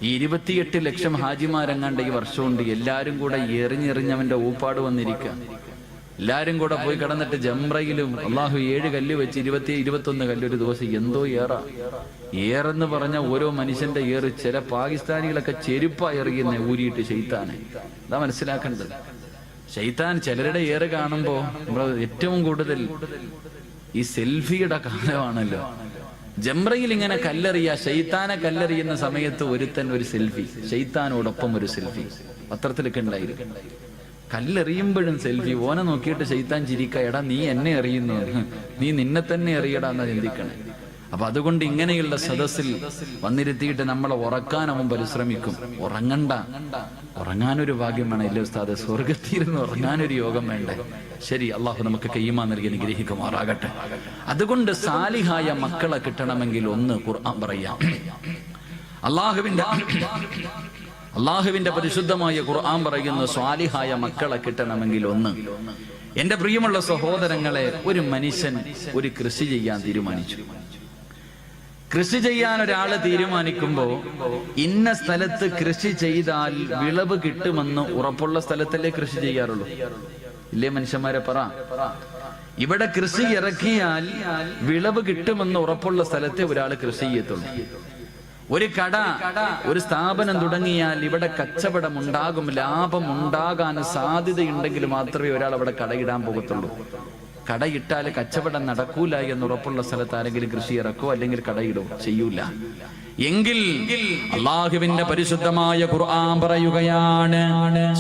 ഈ 28 ലക്ഷം ഹാജിമാരെങ്ങാണ്ട് ഈ വർഷമുണ്ട്. എല്ലാരും കൂടെ എറിഞ്ഞെറിഞ്ഞവന്റെ ഊപ്പാട് വന്നിരിക്കുക. എല്ലാരും കൂടെ പോയി കിടന്നിട്ട് ജംറയിലും അള്ളാഹു 7 കല്ല് വെച്ച് 21 കല്ല് ഒരു ദിവസം. എന്തോ ഏറെന്ന് പറഞ്ഞ ഓരോ മനുഷ്യന്റെ ഏറ്. ചില പാകിസ്ഥാനികളൊക്കെ ചെരുപ്പാ എറിയുന്ന ഊരിയിട്ട് ശൈത്താനെ. അതാ മനസ്സിലാക്കേണ്ടത്. ശൈത്താൻ ചിലരുടെ ഏറ് കാണുമ്പോ നമ്മള് ഏറ്റവും കൂടുതൽ ഈ സെൽഫിയുടെ കാലമാണല്ലോ. ജംറയിൽ ഇങ്ങനെ കല്ലെറിയ, ശൈത്താനെ കല്ലെറിയുന്ന സമയത്ത് ഒരുത്തൻ ഒരു സെൽഫി, ശൈത്താനോടൊപ്പം ഒരു സെൽഫി പത്രത്തിലൊക്കെ ഉണ്ടായിരുന്നു. കല്ലെറിയുമ്പോഴും സെൽഫി. ഓനെ നോക്കിയിട്ട് ശൈത്താൻ ചിരിക്ക, എടാ നീ എന്നെ എറിയുന്നു, നീ നിന്നെ തന്നെ എറിയടാന്ന് ചിന്തിക്കണേ. അപ്പൊ അതുകൊണ്ട് ഇങ്ങനെയുള്ള സദസ്സിൽ വന്നിരുത്തിയിട്ട് നമ്മളെ ഉറക്കാൻ അവൻ പരിശ്രമിക്കും. ഉറങ്ങണ്ട, ഉറങ്ങാനൊരു ഭാഗ്യം വേണം. ഇല്ലേ ഉസ്താദ്, സ്വർഗത്തിരുന്ന് ഉറങ്ങാനൊരു യോഗം വേണ്ടേ? ശരി, അള്ളാഹു നമുക്ക് കയ്യുമാ നൽകി അനുഗ്രഹിക്കുമാറാകട്ടെ. അതുകൊണ്ട് സാലിഹായ മക്കളെ കിട്ടണമെങ്കിൽ ഒന്ന് ഖുർആൻ പറയാം. അള്ളാഹുവിന്റെ പരിശുദ്ധമായ ഖുർആൻ പറയുന്ന സ്വാലിഹായ മക്കളെ കിട്ടണമെങ്കിൽ ഒന്ന്. എന്റെ പ്രിയമുള്ള സഹോദരങ്ങളെ, ഒരു മനുഷ്യൻ ഒരു കൃഷി ചെയ്യാൻ തീരുമാനിച്ചു. കൃഷി ചെയ്യാൻ ഒരാള് തീരുമാനിക്കുമ്പോ ഇന്ന സ്ഥലത്ത് കൃഷി ചെയ്താൽ വിളവ് കിട്ടുമെന്ന് ഉറപ്പുള്ള സ്ഥലത്തല്ലേ കൃഷി ചെയ്യാറുള്ളൂ? ഇല്ലേ മനുഷ്യന്മാരെ പറ. ഇവിടെ കൃഷി ഇറക്കിയാൽ വിളവ് കിട്ടുമെന്ന് ഉറപ്പുള്ള സ്ഥലത്തെ ഒരാൾ കൃഷി ചെയ്യത്തുള്ളൂ. ഒരു കട, ഒരു സ്ഥാപനം തുടങ്ങിയാൽ ഇവിടെ കച്ചവടം ഉണ്ടാകും, ലാഭം ഉണ്ടാകാൻ സാധ്യതയുണ്ടെങ്കിൽ മാത്രമേ ഒരാൾ അവിടെ കടയിടാൻ പോകത്തുള്ളൂ. കടയിട്ടാൽ കച്ചവടം നടക്കൂല എന്നുറപ്പുള്ള സ്ഥലത്ത് ആരെങ്കിലും കൃഷി ഇറക്കോ അല്ലെങ്കിൽ കടയിടോ? ചെയ്യൂല. എങ്കിൽ അള്ളാഹുവിന്റെ പരിശുദ്ധമായ ഖുർആൻ പറയുകയാണ്,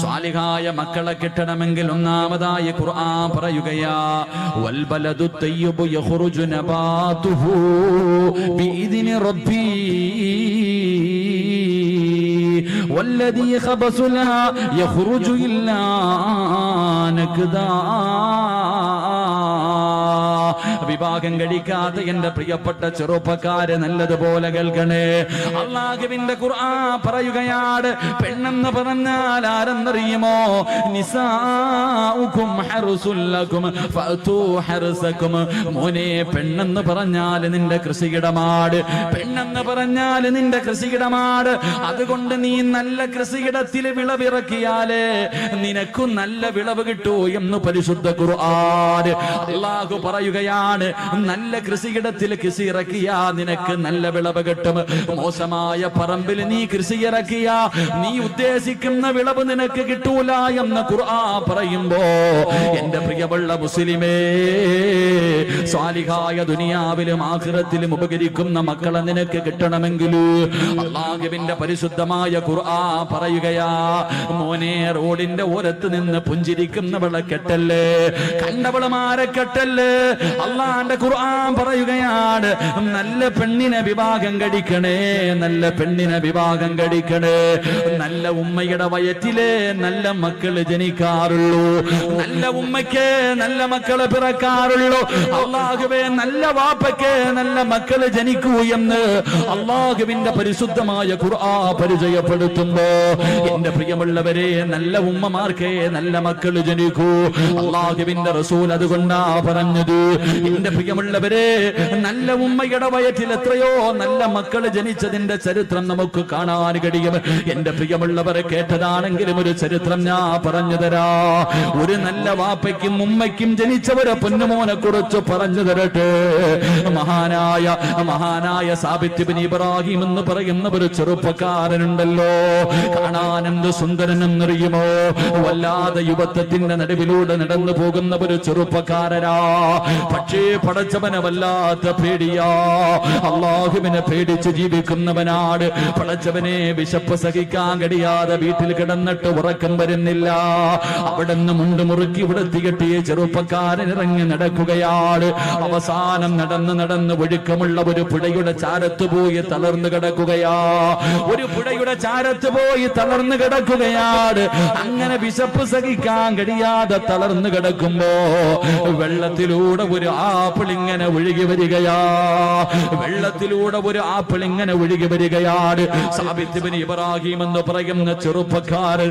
സ്വാലിഹായ മക്കളെ കിട്ടണമെങ്കിൽ ഒന്നാമതായി ഖുർആൻ പറയുകയാ, വൽ ബലദു തയ്യിബു യഖ്റുജു നബാതുഹു ബിഇദ്നി റബ്ബി വല്ലദീ ഖബസു ലാ യഖ്റുജു ഇല്ലാ നക്ദാ. വിവാഹം കഴിക്കാത്ത എന്റെ പ്രിയപ്പെട്ട ചെറുപ്പക്കാരെ നല്ലതുപോലെ കേൾക്കണേ. അല്ലാഹുവിന്റെ ഖുർആൻ പറയുകയാണ്, പെണ്ണെന്ന് പറഞ്ഞാൽ ആരെന്നറിയുമോ? നിസാഉകും ഹർസുൽ ലക്കും ഫഅതു ഹർസകും. മോനെ, പെണ്ണെന്ന് പറഞ്ഞാൽ നിന്റെ കൃഷിയിടമാണ്. പെണ്ണെന്ന് പറഞ്ഞാൽ നിന്റെ കൃഷിയിടമാണ്. അതുകൊണ്ട് നീ നല്ല കൃഷിയിടത്തിൽ വിളവിറക്കിയാലേ നിനക്കും നല്ല വിളവ് കിട്ടൂ എന്ന് പരിശുദ്ധ ഖുർആൻ. അല്ലാഹു പറയുകയാണ്, നല്ല കൃഷിയിടത്തിൽ കൃഷി ഇറക്കിയാ നിനക്ക് നല്ല വിളവ് കിട്ടും. മോശമായ പറമ്പിൽ നീ കൃഷി ഇറക്കിയാ നീ ഉദ്ദേശിക്കുന്ന വിളവ് നിനക്ക് കിട്ടൂല എന്ന് ഖുർആൻ പറയുമ്പോ, എന്റെ പ്രിയമുള്ള മുസ്ലിമേ, സ്വാലിഹായ ദുനിയാവിലും ആഖിറത്തിലും ഉപകരിക്കുന്ന മക്കളെ നിനക്ക് കിട്ടണമെങ്കിൽ അല്ലാഹുവിന്റെ പരിശുദ്ധമായ ഖുർആൻ പറയുകയാ, മോനെ, റോഡിന്റെ ഓരത്ത് നിന്ന് പുഞ്ചിരിക്കുന്നവളെ കെട്ടല്ലേ, കണ്ടവളമാരെ കെട്ടല്ലേ. അള്ളാന്റെ ഖുർആൻ പറയുകയാണ്, നല്ല പെണ്ണിനെ വിവാഹം കഴിക്കണേ, നല്ല പെണ്ണിനെ വിവാഹം കഴിക്കണേ. നല്ല ഉമ്മയുടെ വയറ്റിലെ നല്ല മക്കള് ജനിക്കാറുള്ളൂ. നല്ല ഉമ്മയ്ക്ക് നല്ല മക്കളെ പിറക്കാറുള്ളൂ. അള്ളാഹുവേ, നല്ല വാപ്പയ്ക്ക് നല്ല മക്കള് ജനിക്കൂ എന്ന് അള്ളാഹുവിന്റെ പരിശുദ്ധമായ ഖുർആൻ പരിചയപ്പെടുത്തുമ്പോ, എന്റെ പ്രിയമുള്ളവരെ, നല്ല ഉമ്മമാർക്ക് നല്ല മക്കള് ജനിക്കൂ. അള്ളാഹുവിന്റെ റസൂൽ അതുകൊണ്ടാ പറഞ്ഞത്, എന്റെ പ്രിയമുള്ളവരെ, നല്ല ഉമ്മയുടെ വയറ്റിൽ എത്രയോ നല്ല മക്കള് ജനിച്ചതിന്റെ ചരിത്രം നമുക്ക് കാണാൻ കഴിയും. എന്റെ പ്രിയമുള്ളവരെ, കേട്ടതാണെങ്കിലും ഒരു ചരിത്രം ഞാൻ പറഞ്ഞു തരാ. ഒരു നല്ല വാപ്പയ്ക്കും ഉമ്മയ്ക്കും ജനിച്ചവരെ പൊന്നുമോനെ കുറിച്ച് പറഞ്ഞു തരട്ടെ. മഹാനായ സാബിത്ത് ഇബ്നു ഇബ്രാഹിം എന്ന് പറയുന്ന ഒരു ചെറുപ്പക്കാരനുണ്ടല്ലോ. കാണാൻ എന്ത് സുന്ദരനെന്നറിയുമോ? വല്ലാതെ യുവത്വത്തിന്റെ നടുവിലൂടെ നടന്നു പോകുന്ന ഒരു ചെറുപ്പക്കാരനാ. പക്ഷേ പടച്ചവനെ വല്ലാത്ത പേടിയാ. അള്ളാഹുവിനെ പേടിച്ച് ജീവിക്കുന്നവനാണ്. പടച്ചവനെ വിശപ്പ് സഹിക്കാൻ കഴിയാതെ വീട്ടിൽ കിടന്നിട്ട് ഉറക്കം വരുന്നില്ല. അവിടെ നിന്ന് മുണ്ട് മുറുക്കി ഇവിടെത്തി കെട്ടിയ ചെറുപ്പക്കാരൻ ഇറങ്ങി നടക്കുകയാണ്. അവസാനം നടന്ന് ഒഴുക്കമുള്ള ഒരു പുഴയുടെ ചാരത്ത് പോയി തളർന്നു കിടക്കുകയാ. ഒരു പുഴയുടെ ചാരത്ത് പോയി തളർന്നു കിടക്കുകയാണ്. അങ്ങനെ വിശപ്പ് സഹിക്കാൻ കഴിയാതെ തളർന്നു കിടക്കുമ്പോ വെള്ളത്തിലൂടെ ഒരു ആപ്പിൾ ഇങ്ങനെ ഒഴുകി വരികയാ. വെള്ളത്തിലൂടെ ഒരു ആപ്പിൾ ഇങ്ങനെ ഒഴുകി വരികയാണ്. സാബിത്ത് ഇബ്നു ഇബ്രാഹിം എന്ന് പറയുന്ന ചെറുപ്പക്കാരൻ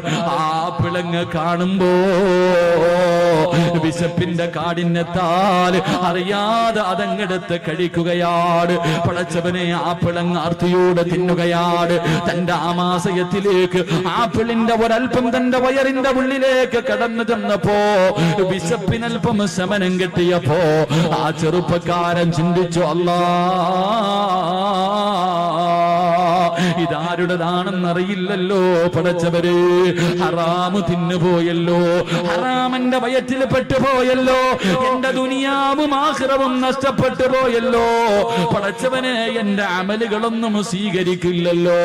ആപ്പിളങ്ങ് കാണുമ്പോ വിശപ്പിന്റെ കാഠിന്യത്താൽ അറിയാതെ അതങ്ങെടുത്ത് കഴിക്കുകയാണ്. പടച്ചവനെ, ആപ്പിളങ്ങ് ആർത്തിയോടെ തിന്നുകയാണ്. തന്റെ ആമാശയത്തിലേക്ക് ആപ്പിളിന്റെ ഒരൽപ്പം തന്റെ വയറിന്റെ ഉള്ളിലേക്ക് കടന്നു ചെന്നപ്പോ വിശപ്പിനൽപ്പം ശമനം കിട്ടിയപ്പോ ആ ചെറുപ്പക്കാരൻ ചിന്തിച്ചു, അല്ലാ, ഇതാരുടേതാണെന്നറിയില്ലല്ലോ പടച്ചവര്. ഹറാമ് തിന്നുപോയല്ലോ, ഹറാമന്റെ വയറ്റിൽ പെട്ടുപോയല്ലോ, എന്റെ ദുനിയാവും ആഖിറവും നഷ്ടപ്പെട്ടു പോയല്ലോ. പടച്ചവനെ, എന്റെ അമലുകളൊന്നും സ്വീകരിക്കില്ലല്ലോ.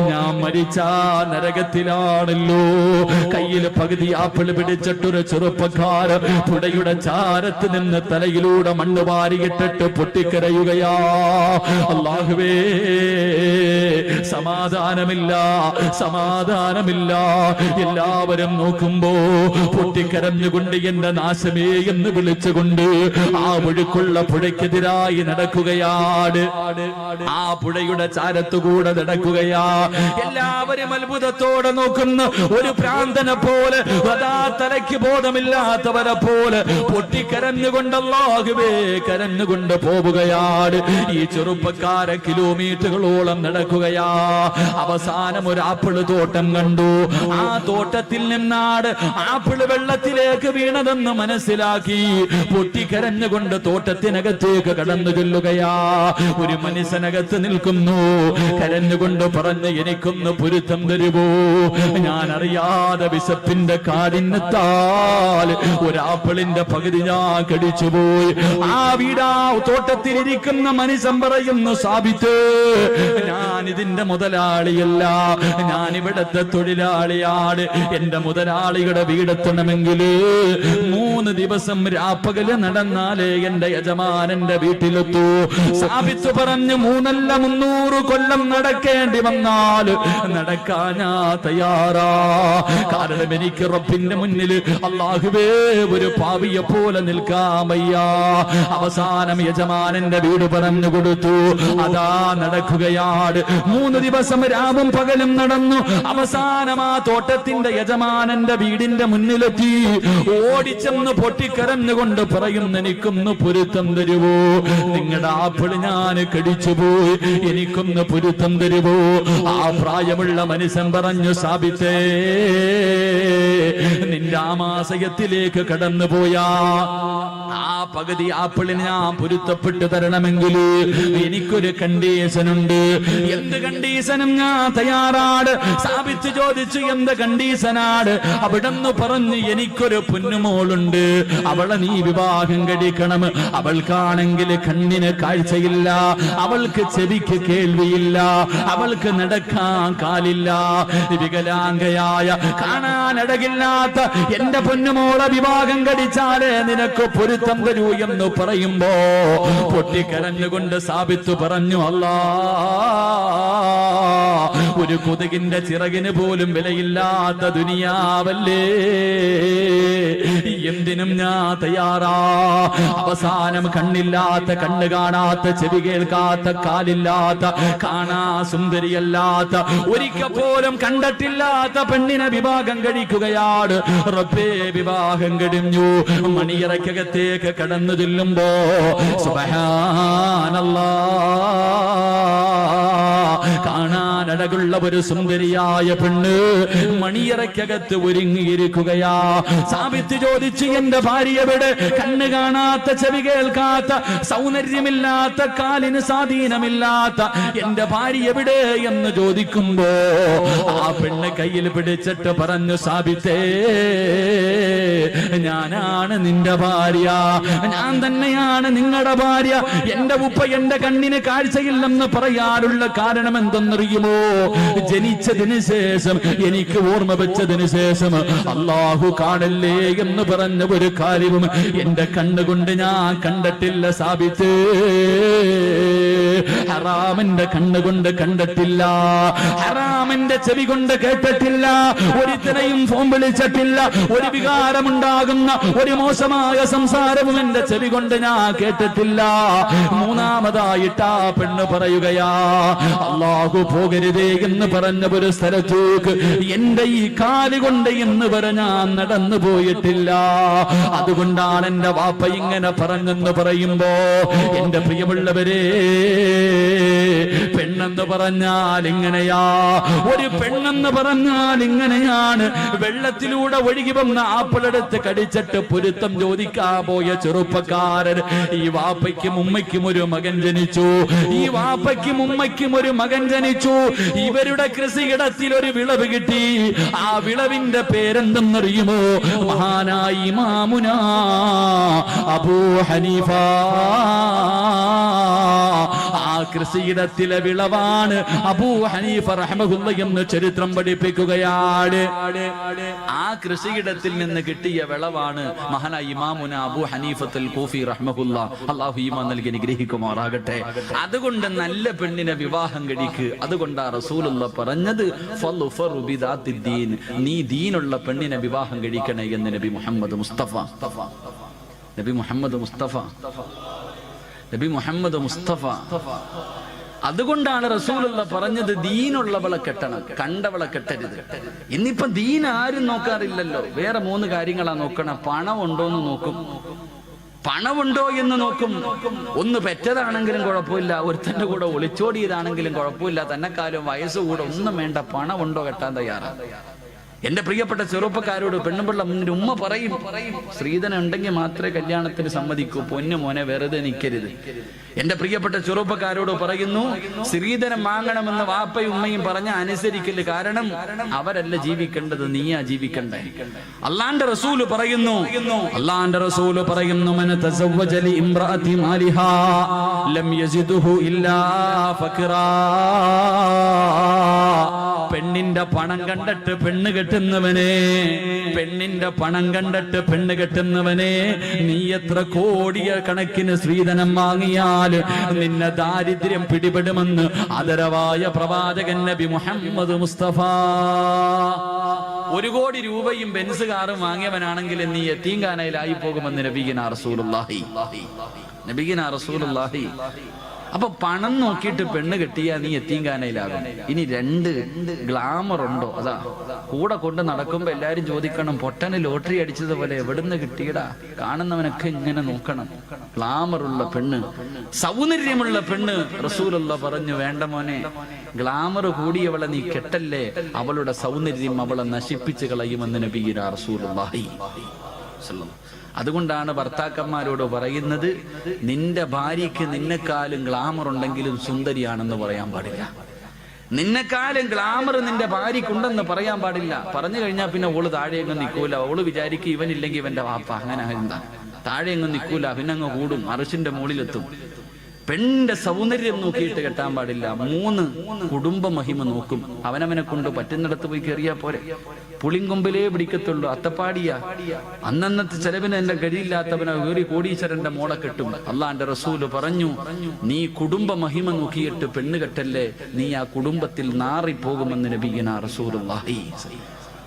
ഞാൻ മരിച്ചാ നരകത്തിലാണല്ലോ. കയ്യിൽ പകുതി ആപ്പിൾ പിടിച്ചിട്ടൊരു ചെറുപ്പക്കാരൻ പുഴയുടെ ചാരത്ത് നിന്ന് തലയിലൂടെ മണ്ണ് വാരിയിട്ടിട്ട് പൊട്ടിക്കരയുകയാ. അല്ലാഹുവേ, സമാധാനമില്ല. എല്ലാവരും നോക്കുമ്പോ പൊട്ടിക്കരഞ്ഞുകൊണ്ട് എന്റെ നാശമേ എന്ന് വിളിച്ചുകൊണ്ട് ആ ഒഴുക്കുള്ള പുഴയ്ക്കെതിരായി നടക്കുകയാണ്. ആ പുഴയുടെ ചാരത്തുകൂടെ നടക്കുകയാ. എല്ലാവരും അത്ഭുതത്തോടെ നോക്കുന്ന ഒരു പ്രാന്തനെ പോലെ, അതാ തലയ്ക്ക് ബോധമില്ലാത്തവരെ പോലെ പൊട്ടിക്കരഞ്ഞുകൊണ്ട് അല്ലാഹുവേ കരഞ്ഞുകൊണ്ട് പോവുകയാണ്. ഈ ചെറുപ്പക്കാരെ കിലോമീറ്ററുകളോളം നടക്കുകയാ. അവസാനം ഒരു ആപ്പിള് തോട്ടം കണ്ടു. ആ തോട്ടത്തിൽ നിന്നാണ് ആപ്പിള് വെള്ളത്തിലേക്ക് വീണതെന്ന് മനസ്സിലാക്കി പൊട്ടിക്കരഞ്ഞുകൊണ്ട് തോട്ടത്തിനകത്തേക്ക് കടന്നു ചെല്ലുകയാ. ഒരു മനുഷ്യനകത്ത് നിൽക്കുന്നു, കരഞ്ഞുകൊണ്ട് പറഞ്ഞു, എനിക്കൊന്ന് പൊരുത്തം തരുമോ? ഞാൻ അറിയാതെ വിശപ്പിന്റെ കാഠിന്യത്താൽ ഒരാപ്പിളിന്റെ പകുതി ഞാൻ കടിച്ചുപോയി. ആ വീടാ തോട്ടത്തിലിരിക്കുന്ന മനുഷ്യൻ പറയുന്നു, സാബിത്ത്, ഞാൻ ഇതിന്റെ മുതലാളിയല്ല, ഞാൻ ഇവിടത്തെ തൊഴിലാളിയാണ്. എന്റെ മുതലാളിയുടെ വീടെത്തണമെങ്കിൽ 3 ദിവസം രാപ്പകല് നടന്നാലേ എന്റെ യജമാനന്റെ വീട്ടിലെത്തൂ. സാബിത്ത് പറഞ്ഞു, 3 അല്ല 300 കൊല്ലം നടക്കേണ്ടി വന്നാൽ നടക്കാൻ ഞാൻ തയ്യാറാ. കാരണം എനിക്ക് റബ്ബിന്റെ മുന്നിൽ അല്ലാഹുവേ ഒരു പാവിയെ പോലെ നിൽക്കാൻ വയ്യ. അവസാനം യജമാനന്റെ വീട് പറഞ്ഞു കൊടുത്തു. അതാ നടക്കുകയാണ്. 3 ദിവസം രാവും പകലും നടന്നു. അവസാനം ആ തോട്ടത്തിന്റെ യജമാനന്റെ വീടിന്റെ മുന്നിലെത്തി. ഓടിച്ചെന്ന് പൊട്ടിക്കരഞ്ഞുകൊണ്ട് പറയുന്നു, എനിക്കൊന്ന് പൊരുത്തം തരുവോ? നിങ്ങളുടെ ആപ്പിള് ഞാൻ കടിച്ചുപോയി, എനിക്കൊന്ന് പൊരുത്തം തരുവോ? ആ പ്രായമുള്ള മനുഷ്യൻ പറഞ്ഞു, സാബിത്തേ, നിന്റെ ആമാശയത്തിലേക്ക് കടന്നുപോയാ ആ പകുതി ആപ്പിളിന് ഞാൻ പൊരുത്തപ്പെട്ടു തരണമെങ്കിൽ എനിക്കൊരു കണ്ടീഷൻ ഉണ്ട്. എന്ത് കണ്ടീഷനും ഞാൻ തയ്യാറാണ്. സാബിത്ത് ചോദിച്ചു, എന്ത് കണ്ടീഷനാണ്? അവിടെന്ന് പറഞ്ഞു, എനിക്കൊരു പൊന്നുമോളുണ്ട്, അവളെ നീ വിവാഹം കഴിക്കണം. അവൾക്കാണെങ്കിൽ കണ്ണിന് കാഴ്ചയില്ല, അവൾക്ക് ചെവിക്ക് കേൾവിയില്ല, അവൾക്ക് നടക്കാൻ കാലില്ല, വികലാംഗയായ കാണാനടകില്ലാത്ത എന്റെ പൊന്നുമോളെ വിവാഹം കഴിച്ചാലേ നിനക്ക് പൊരുത്തം തരൂ എന്ന് പറയുമ്പോ പൊട്ടിക്കരഞ്ഞുകൊണ്ട് സാബിത്ത് പറഞ്ഞു, അല്ലാ, ഒരു കൊതുകിന്റെ ചിറകിന് പോലും വിലയില്ലാത്ത ദുനിയാവല്ലേ, എന്തിനും ഞാൻ തയ്യാറാ. അവസാനം കണ്ണില്ലാത്ത, കണ്ണ് കാണാത്ത, ചെവി കേൾക്കാത്ത, കാലില്ലാത്ത, കാണാ സുന്ദരിയല്ലാത്ത, ഒരിക്കൽ പോലും കണ്ടിട്ടില്ലാത്ത പെണ്ണിനെ വിവാഹം കഴിക്കുകയാണ്. റബ്ബേ, വിവാഹം കഴിഞ്ഞു. മണിയറയ്ക്കകത്തേക്ക് കടന്നു ചെല്ലുമ്പോ സുബ്ഹാനല്ലാഹ്, കാണാനഴകുള്ള ഒരു സുന്ദരിയായ പെണ്ണ് മണിയറയ്ക്കകത്ത് ഒരുങ്ങിയിരിക്കുകയാ. സാബിത്ത് ചോദിച്ചു, എന്റെ ഭാര്യ എവിടെ? കണ്ണ് കാണാത്ത, ചെവി കേൾക്കാത്ത, സൗന്ദര്യമില്ലാത്ത, കാലിന് സ്വാധീനമില്ലാത്ത എന്റെ ഭാര്യ എവിടെ എന്ന് ചോദിക്കുമ്പോ ആ പെണ്ണ് കയ്യിൽ പിടിച്ചിട്ട് പറഞ്ഞു, സാബിത്തേ, ഞാനാണ് നിന്റെ ഭാര്യ, ഞാൻ തന്നെയാണ് നിങ്ങളുടെ ഭാര്യ. എന്റെ ഉപ്പ എന്റെ കണ്ണിന് കാഴ്ചയില്ലെന്ന് പറയാനുള്ള കാരണം എന്തെന്നറിയുമോ? ജനിച്ചതിന് ശേഷം, എനിക്ക് ഓർമ്മ വെച്ചതിന് ശേഷം അല്ലാഹു കാണല്ലേ എന്ന് പറഞ്ഞ ഒരു കാര്യവും എന്റെ കണ്ണുകൊണ്ട് ഞാൻ കണ്ടിട്ടില്ല സാബിത്ത്. ഹറാമിന്റെ കണ്ണുകൊണ്ട് കണ്ടിട്ടില്ല, ഹറാമിന്റെ ചെവി കൊണ്ട് കേട്ടിട്ടില്ല, ഒരുത്തനെയും ഫോൺ വിളിച്ചിട്ടില്ല, ഒരു വികാരമുണ്ടാകുന്ന ഒരു മോശമായ സംസാരവും എന്റെ ചെവി കൊണ്ട് ഞാൻ കേട്ടിട്ടില്ല. മൂന്നാമതായിട്ട് ആ പെണ്ണ് പറയുകയാ, അല്ലാഹു പോകരുതേ എന്ന് പറഞ്ഞ ഒരു സ്ഥലത്തേക്ക് എന്റെ ഈ കാലുകൊണ്ട് എന്ന് ഞാൻ നടന്നു പോയിട്ടില്ല. അതുകൊണ്ടാണ് എന്റെ വാപ്പ ഇങ്ങനെ പറഞ്ഞെന്ന് പറയുമ്പോ, എന്റെ പ്രിയമുള്ളവരെ, പെണ്ണെന്ന് പറഞ്ഞാൽ ഇങ്ങനെയാ, ഒരു പെണ്ണെന്ന് പറഞ്ഞാൽ ഇങ്ങനെയാണ്. വെള്ളത്തിലൂടെ ഒഴുകി വന്ന ആപ്പിളെടുത്ത് കടിച്ചിട്ട് പൊരുത്തം ചോദിക്കാൻ പോയ ചെറുപ്പക്കാരൻ, ഈ വാപ്പയ്ക്കും ഉമ്മയ്ക്കും ഒരു മകൻ ജനിച്ചു, ഈ വാപ്പയ്ക്കും ഉമ്മയ്ക്കും ഒരു മകൻ ജനിച്ചു. ഇവരുടെ കൃഷിയിടത്തിൽ ഒരു വിളവ് കിട്ടി. ആ വിളവിന്റെ പേരെന്തെന്നറിയുമോ? മഹാനായ ഇമാമുനാ അബൂ ഹനീഫ. ആ കൃഷിയിടത്തിലെ വിളവാണ് അബൂ ഹനീഫ റഹ്മഹുല്ലാഹ് എന്ന് ചരിത്രം പഠിപ്പിക്കുകയാണ്. ആ കൃഷിയിടത്തിൽ നിന്ന് കിട്ടിയ വിളവാണ് മഹാനായ ഇമാമുന അബൂ ഹനീഫത്തുൽ കൂഫി റഹ്മഹുല്ലാഹ്. അല്ലാഹു ഈമാൻ നൽകി അനുഗ്രഹിക്കുമാറാകട്ടെ. അതുകൊണ്ട് നല്ല പെണ്ണിനെ വിവാഹം കഴിക്ക്. അതുകൊണ്ടാ റസൂലുള്ളാഹ് പറഞ്ഞത്, നീ ദീനുള്ള പെണ്ണിനെ വിവാഹം കഴിക്കണേ എന്ന് നബി മുഹമ്മദ് മുസ്തഫ. നബി മുഹമ്മദ് മുസ്തഫ, നബി മുഹമ്മദ് മുസ്തഫ. അതുകൊണ്ടാണ് റസൂലുള്ളാഹ് പറഞ്ഞത്, ദീനുള്ളവളെ കെട്ടണം, കണ്ടവളെ കെട്ടരുത്. ഇന്നിപ്പോ ദീൻ ആരും നോക്കാറില്ലല്ലോ. വേറെ 3 കാര്യങ്ങളാ നോക്കണം. പണം ഉണ്ടോന്ന് നോക്കും, പണമുണ്ടോ എന്ന് നോക്കും. ഒന്ന് പെറ്റതാണെങ്കിലും കുഴപ്പമില്ല, ഒരുത്തന്റെ കൂടെ ഒളിച്ചോടിയതാണെങ്കിലും കുഴപ്പമില്ല, തന്നെക്കാലം വയസ്സുകൂടെ ഒന്നും വേണ്ട, പണമുണ്ടോ കെട്ടാൻ തയ്യാറാണ്. എന്റെ പ്രിയപ്പെട്ട ചെറുപ്പക്കാരോട് പെണ്ണുപിള്ള മുന്നിൽ ഉമ്മ പറയും, സ്ത്രീധനം ഉണ്ടെങ്കിൽ മാത്രമേ കല്യാണത്തിന് സമ്മതിക്കൂ, പൊന്നു മോനെ വെറുതെ നിൽക്കരുത്. എന്റെ പ്രിയപ്പെട്ട ചെറുപ്പക്കാരോട് പറയുന്നു, സ്ത്രീധനം വാങ്ങണമെന്ന് വാപ്പയും ഉമ്മയും പറഞ്ഞ അനുസരിക്കല്. കാരണം അവരല്ല ജീവിക്കേണ്ടത്, നീയാ ജീവിക്കണ്ടേ. അള്ളാന്റെ റസൂല് പറയുന്നു, മൻ തസവ്വജ ലി ഇംറഅതി മാലിഹാ ലം യസിദുഹു ഇല്ലാ ഫഖറാ. പെണ്ണിന്റെ പണം കണ്ടിട്ട് പെണ്ണ് കെട്ടുന്നവനെ, പെണ്ണിന്റെ പണം കണ്ടിട്ട് പെണ്ണ് കെട്ടുന്നവനെ, നീ എത്ര കോടിയ കണക്കിന് സ്ത്രീധനം വാങ്ങിയാൽ നിന്നെ ദാരിദ്ര്യം പിടിപെടുമെന്ന് ആദരവായ പ്രവാചകൻ നബി മുഹമ്മദ് മുസ്തഫ. 1 കോടി രൂപയും ബെൻസ് കാറും വാങ്ങിയവനാണെങ്കിൽ നീ യതീംഖാനയിലായി പോകുമെന്ന് നബിയിനാ റസൂലുള്ളാഹി. അപ്പൊ പണം നോക്കിയിട്ട് പെണ്ണ് കെട്ടിയാ നീ യതീംഖാനയിലാകും. ഇനി 2 ഗ്ലാമർ ഉണ്ടോ? അതാ കൂടെ കൊണ്ട് നടക്കുമ്പോ എല്ലാരും ചോദിക്കണം, പൊട്ടന് ലോട്ടറി അടിച്ചതുപോലെ എവിടുന്ന് കിട്ടിയടാ? കാണുന്നവനൊക്കെ ഇങ്ങനെ നോക്കണം. ഗ്ലാമറുള്ള പെണ്ണ്, സൗന്ദര്യമുള്ള പെണ്ണ്. റസൂലുള്ള പറഞ്ഞു, വേണ്ട മോനെ, ഗ്ലാമർ കൂടിയവളെ നീ കെട്ടല്ലേ, അവളുടെ സൗന്ദര്യം അവളെ നശിപ്പിച്ചു കളയുമെന്ന് നബിയിനാ റസൂലുള്ളാഹി. അതുകൊണ്ടാണ് ഭർത്താക്കന്മാരോട് പറയുന്നത്, നിന്റെ ഭാര്യയ്ക്ക് നിന്നെക്കാളും ഗ്ലാമർ ഉണ്ടെങ്കിലും സുന്ദരിയാണെന്ന് പറയാൻ പാടില്ല. നിന്നെക്കാളും ഗ്ലാമർ നിന്റെ ഭാര്യക്കുണ്ടെന്ന് പറയാൻ പാടില്ല. പറഞ്ഞു കഴിഞ്ഞാൽ പിന്നെ ഓള് താഴെയെങ്ങും നിൽക്കൂല. ഓള് വിചാരിക്കും ഇവനില്ലെങ്കിൽ ഇവന്റെ വാപ്പ, അങ്ങനെ എന്താ താഴെയെങ്ങും നിൽക്കൂല, പിന്നെ അങ്ങ് കൂടും, അർശിന്റെ മുകളിലെത്തും. പെണ്ണിന്റെ സൗന്ദര്യം നോക്കിയിട്ട് കെട്ടാൻ പാടില്ല. 3 കുടുംബ മഹിമ നോക്കും. അവനവനെ കൊണ്ട് പറ്റുന്നിടത്ത് പോയി കയറിയാ പോരെ. പുളിങ്കൊമ്പിലേ പിടിക്കത്തുള്ളൂ. അത്തപ്പാടിയാ അന്നന്നത്തെ ചെലവിന് എന്റെ കഴിയില്ലാത്തവനെ ഒരു കോടീശ്വരന്റെ മോളെ കെട്ടും. അള്ളാന്റെ റസൂല് പറഞ്ഞു, നീ കുടുംബ മഹിമ നോക്കിയിട്ട് പെണ്ണ് കെട്ടല്ലേ, നീ ആ കുടുംബത്തിൽ നാറിപ്പോകുമെന്ന് നബിയിനാ റസൂലുള്ളാഹി.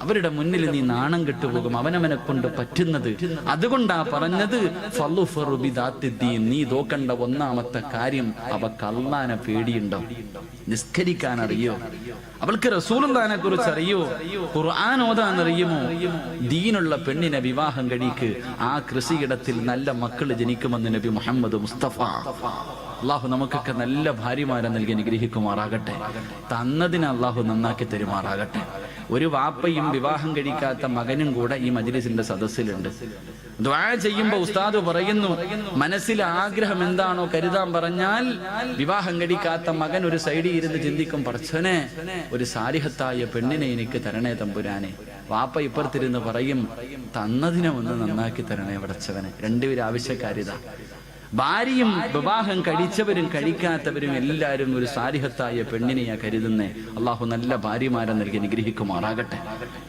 അവരുടെ മുന്നിൽ നീ നാണം കെട്ടുപോകും, അവനവനെ കൊണ്ട് പറ്റുന്നത്. അതുകൊണ്ടാ പറഞ്ഞത്, നീ നോക്കണ്ട ഒന്നാമത്തെ കാര്യം, അവക്ക് അള്ളാനെ പേടിയുണ്ടോ? നിസ്കരിക്കാൻ അറിയോ? അവൾക്ക് റസൂലുള്ളാഹിനെ കുറിച്ച് അറിയോ? ഖുർആൻ ഓതാൻ അറിയുമോ? ദീനുള്ള പെണ്ണിനെ വിവാഹം കഴിക്ക്. ആ കൃഷിയിടത്തിൽ നല്ല മക്കൾ ജനിക്കുമെന്ന് നബി മുഹമ്മദ് മുസ്തഫ. അള്ളാഹു നമുക്കൊക്കെ നല്ല ഭാര്യമാരെ നൽകി അനുഗ്രഹിക്കുമാറാകട്ടെ. തന്നതിന് അള്ളാഹു നന്നാക്കി തരുമാറാകട്ടെ. ഒരു വാപ്പയും വിവാഹം കഴിക്കാത്ത മകനും കൂടെ ഈ മജ്ലിസിന്റെ സദസ്സിലുണ്ട്. ദുആ ചെയ്യുമ്പോ ഉസ്താദ് പറയുന്നു, മനസ്സിലെ ആഗ്രഹം എന്താണോ കരുതാൻ പറഞ്ഞാൽ, വിവാഹം കഴിക്കാത്ത മകൻ ഒരു സൈഡിൽ ഇരുന്ന് ചിന്തിക്കും, പടച്ചോനെ ഒരു സാലിഹത്തായ പെണ്ണിനെ എനിക്ക് തരണേ തമ്പുരാനെ. വാപ്പ ഇപ്പുറത്തിരുന്ന് പറയും, തന്നതിനെ ഒന്ന് നന്നാക്കി തരണേ പടച്ചവനെ. 2 പേര് ആവശ്യക്കാരിതാ. ഭാര്യയും വിവാഹം കഴിച്ചവരും കഴിക്കാത്തവരും എല്ലാവരും ഒരു സാലിഹത്തായ പെണ്ണിനെയാ കരുതുന്നേ. അള്ളാഹു നല്ല ഭാര്യമാരെ നൽകി അനുഗ്രഹിക്കുമാറാകട്ടെ.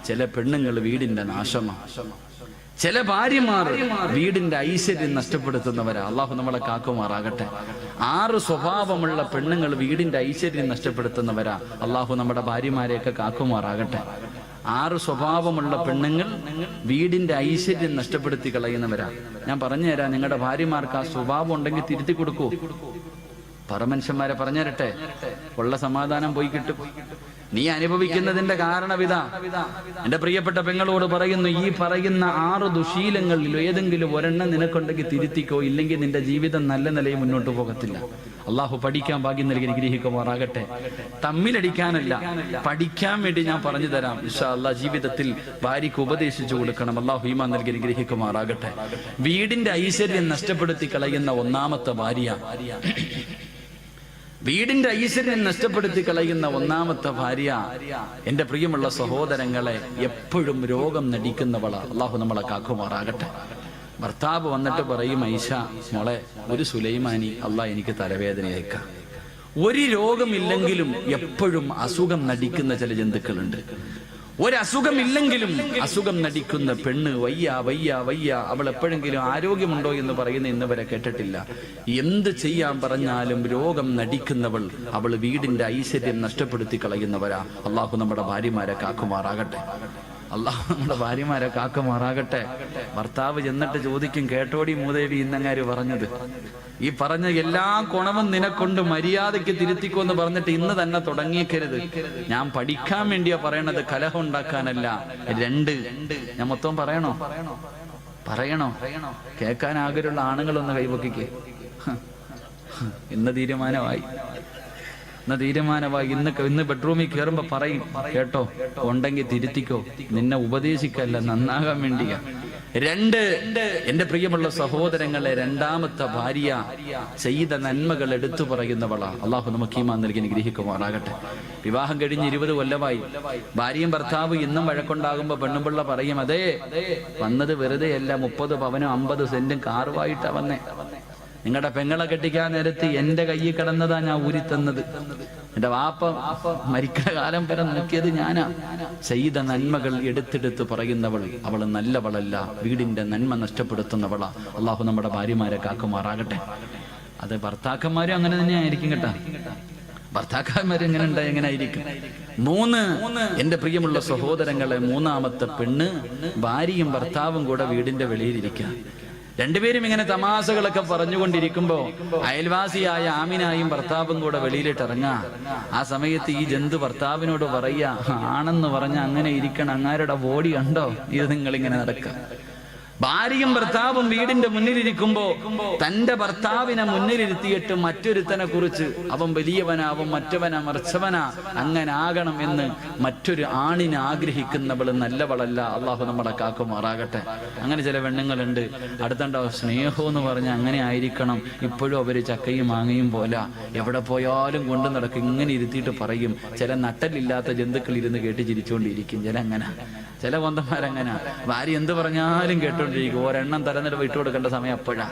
ചില പെണ്ണുങ്ങൾ വീടിന്റെ നാശമാണ്, ചില ഭാര്യമാർ വീടിന്റെ ഐശ്വര്യം നഷ്ടപ്പെടുത്തുന്നവരാ. അള്ളാഹു നമ്മളെ കാക്കുമാറാകട്ടെ. 6 സ്വഭാവമുള്ള പെണ്ണുങ്ങൾ വീടിന്റെ ഐശ്വര്യം നഷ്ടപ്പെടുത്തുന്നവരാ. അള്ളാഹു നമ്മുടെ ഭാര്യമാരെയൊക്കെ കാക്കുമാറാകട്ടെ. 6 സ്വഭാവമുള്ള പെണ്ണുങ്ങൾ വീടിന്റെ ഐശ്വര്യം നഷ്ടപ്പെടുത്തി കളയുന്നവരാ. ഞാൻ പറഞ്ഞു തരാം, നിങ്ങളുടെ ഭാര്യമാർക്ക് ആ സ്വഭാവം ഉണ്ടെങ്കിൽ തിരുത്തി കൊടുക്കൂ. പറമനുഷ്യന്മാരെ പറഞ്ഞു തരട്ടെ, ഉള്ള സമാധാനം പോയി കിട്ടും. നീ അനുഭവിക്കുന്നതിന്റെ കാരണവിതാ. എന്റെ പ്രിയപ്പെട്ട പെങ്ങളോട് പറയുന്നു, ഈ പറയുന്ന 6 ദുശീലങ്ങളിൽ ഏതെങ്കിലും ഒരെണ്ണം നിനക്കുണ്ടെങ്കിൽ തിരുത്തിക്കോ, ഇല്ലെങ്കിൽ നിന്റെ ജീവിതം നല്ല നിലയിൽ മുന്നോട്ട് പോകത്തില്ല. അള്ളാഹു പഠിക്കാൻ ഭാഗ്യം നൽകി അനുഗ്രഹിക്കുമാറാകട്ടെ. തമ്മിലടിക്കാനല്ല, പഠിക്കാൻ വേണ്ടി ഞാൻ പറഞ്ഞു തരാം. ഇൻഷാ അല്ലാഹ് ജീവിതത്തിൽ ഭാര്യയ്ക്ക് ഉപദേശിച്ചു കൊടുക്കണം. അള്ളാഹു ഈമാൻ നൽകി അനുഗ്രഹിക്കുമാറാകട്ടെ. വീടിന്റെ ഐശ്വര്യം നഷ്ടപ്പെടുത്തി കളയുന്ന ഒന്നാമത്തെ ഭാര്യ, വീടിന്റെ ഐശ്വര്യം നഷ്ടപ്പെടുത്തി കളയുന്ന ഒന്നാമത്തെ ഭാര്യ, എന്റെ പ്രിയമുള്ള സഹോദരങ്ങളെ, എപ്പോഴും രോഗം നടിക്കുന്നവളാ. അള്ളാഹു നമ്മളെ കാക്കുമാറാകട്ടെ. ഭർത്താവ് വന്നിട്ട് പറയും, ഐഷ മോളെ, ഒരു സുലൈമാനി അള്ളാഹ് എനിക്ക് തലവേദനയേക്കാം. ഒരു രോഗമില്ലെങ്കിലും എപ്പോഴും അസുഖം നടിക്കുന്ന ചില ജന്തുക്കളുണ്ട്. ഒരസുഖമില്ലെങ്കിലും അസുഖം നടിക്കുന്ന പെണ്ണ്, വയ്യ വയ്യ വയ്യ. അവൾ എപ്പോഴെങ്കിലും ആരോഗ്യമുണ്ടോ എന്ന് പറയുന്ന ഇന്ന് വരെ കേട്ടിട്ടില്ല. എന്ത് ചെയ്യാൻ പറഞ്ഞാലും രോഗം നടിക്കുന്നവൾ, അവൾ വീടിന്റെ ഐശ്വര്യം നഷ്ടപ്പെടുത്തി കളയുന്നവരാ. അള്ളാഹു നമ്മുടെ ഭാര്യമാരെ കാക്കുമാറാകട്ടെ. അള്ളാഹു നമ്മുടെ ഭാര്യമാരെ കാക്കുമാറാകട്ടെ. ഭർത്താവ് ചെന്നിട്ട് ചോദിക്കും, കേട്ടോടി മൂദേവി ഇന്നങ്ങാര് പറഞ്ഞത്? ഈ പറഞ്ഞ എല്ലാ ഗുണവും നിനക്കൊണ്ട് മര്യാദയ്ക്ക് തിരുത്തിക്കോന്ന് പറഞ്ഞിട്ട് ഇന്ന് തന്നെ തുടങ്ങിയേക്കരുത്. ഞാൻ പഠിക്കാൻ വേണ്ടിയാ പറയണത്, കലഹം ഉണ്ടാക്കാനല്ല. 2 ഞാൻ മൊത്തം പറയണോ? പറയണോ? കേൾക്കാൻ ആഗ്രഹമുള്ള ആണുങ്ങളൊന്ന് കൈവക്കിക്കേ. ഇന്ന് തീരുമാനമായി. ഇന്ന് ബെഡ്റൂമിൽ കയറുമ്പോ പറയും, കേട്ടോ, ഉണ്ടെങ്കിൽ തിരുത്തിക്കോ, നിന്നെ ഉപദേശിക്കല്ല, നന്നാകാൻ വേണ്ടിയാ. 2, എന്റെ പ്രിയമുള്ള സഹോദരങ്ങളെ, രണ്ടാമത്തെ ഭാര്യ ചെയ്ത നന്മകൾ എടുത്തു പറയുന്നവളാ. അള്ളാഹു നമുക്ക് ഈമാൻ നൽകി അനുഗ്രഹിക്കുമാറാകട്ടെ. വിവാഹം കഴിഞ്ഞ് 20 കൊല്ലമായി. ഭാര്യയും ഭർത്താവ് ഇന്നും വഴക്കുണ്ടാകുമ്പോ പെണ്ണുപിള്ള പറയും, അതേ വന്നത് വെറുതെ അല്ല, 30 പവനും 50 സെന്റും കാറുമായിട്ടാ വന്നേ. നിങ്ങളുടെ പെങ്ങളെ കെട്ടിക്കാൻ നേരത്ത് എന്റെ കയ്യിൽ കിടന്നതാ ഞാൻ ഊരിത്തന്നത്. എന്റെ വാപ്പ മരിക്കുന്ന കാലം വരെ നോക്കിയത് ഞാനാ. ചെയ്ത നന്മകൾ എടുത്തെടുത്ത് പറയുന്നവൾ, അവള് നല്ലവളല്ല, വീടിന്റെ നന്മ നഷ്ടപ്പെടുത്തുന്നവളാ. അള്ളാഹു നമ്മുടെ ഭാര്യമാരെ കാക്കുമാറാകട്ടെ. അത് ഭർത്താക്കന്മാരും അങ്ങനെ തന്നെ ആയിരിക്കും കേട്ടാ. ഭർത്താക്കന്മാർ എങ്ങനെ ഉണ്ടായി എങ്ങനെ ആയിരിക്കും. 3, എന്റെ പ്രിയമുള്ള സഹോദരങ്ങളെ, മൂന്നാമത്തെ പെണ്ണ് ഭാര്യയും ഭർത്താവും കൂടെ വീടിന്റെ വെളിയിലിരിക്കുക. രണ്ടുപേരും ഇങ്ങനെ തമാശകളൊക്കെ പറഞ്ഞുകൊണ്ടിരിക്കുമ്പോ അയൽവാസിയായ ആമിനായും ഭർത്താവും കൂടെ വെളിയിലിട്ട് ഇറങ്ങാ. ആ സമയത്ത് ഈ ജന്തു ഭർത്താവിനോട് പറയാ, ആണെന്ന് പറഞ്ഞ അങ്ങനെ ഇരിക്കണം, അങ്ങാരുടെ ബോഡി കണ്ടോ, ഇത് നിങ്ങളിങ്ങനെ നടക്കുക. ഭാര്യയും ഭർത്താവും വീടിന്റെ മുന്നിലിരിക്കുമ്പോ തന്റെ ഭർത്താവിനെ മുന്നിലിരുത്തിയിട്ട് മറ്റൊരുത്തനെ കുറിച്ച് അവൻ വലിയവനാ, അവൻ മറ്റവനാ, മറിച്ചവനാ, അങ്ങനെ ആകണം എന്ന് മറ്റൊരു ആണിനെ ആഗ്രഹിക്കുന്നവള് നല്ലവളല്ല. അള്ളാഹു നമ്മളെ കാക്കുമാറാകട്ടെ. അങ്ങനെ ചില പെണ്ണുങ്ങളുണ്ട്, അടുത്തുണ്ടാവും സ്നേഹം എന്ന് പറഞ്ഞ അങ്ങനെ ആയിരിക്കണം, ഇപ്പോഴും അവര് ചക്കയും മാങ്ങയും പോലെ എവിടെ പോയാലും കൊണ്ടു നടക്കും. ഇങ്ങനെ ഇരുത്തിയിട്ട് പറയും. ചില നട്ടലില്ലാത്ത ജന്തുക്കൾ ഇരുന്ന് കേട്ട് ചിരിച്ചുകൊണ്ടിരിക്കും. ചില കൊന്തന്മാരങ്ങനെ ഭാര്യ എന്ത് പറഞ്ഞാലും കേട്ടോണ്ടിരിക്കും. ഒരെണ്ണം തരന്നിട്ട് വിട്ടു കൊടുക്കേണ്ട സമയം അപ്പോഴാ.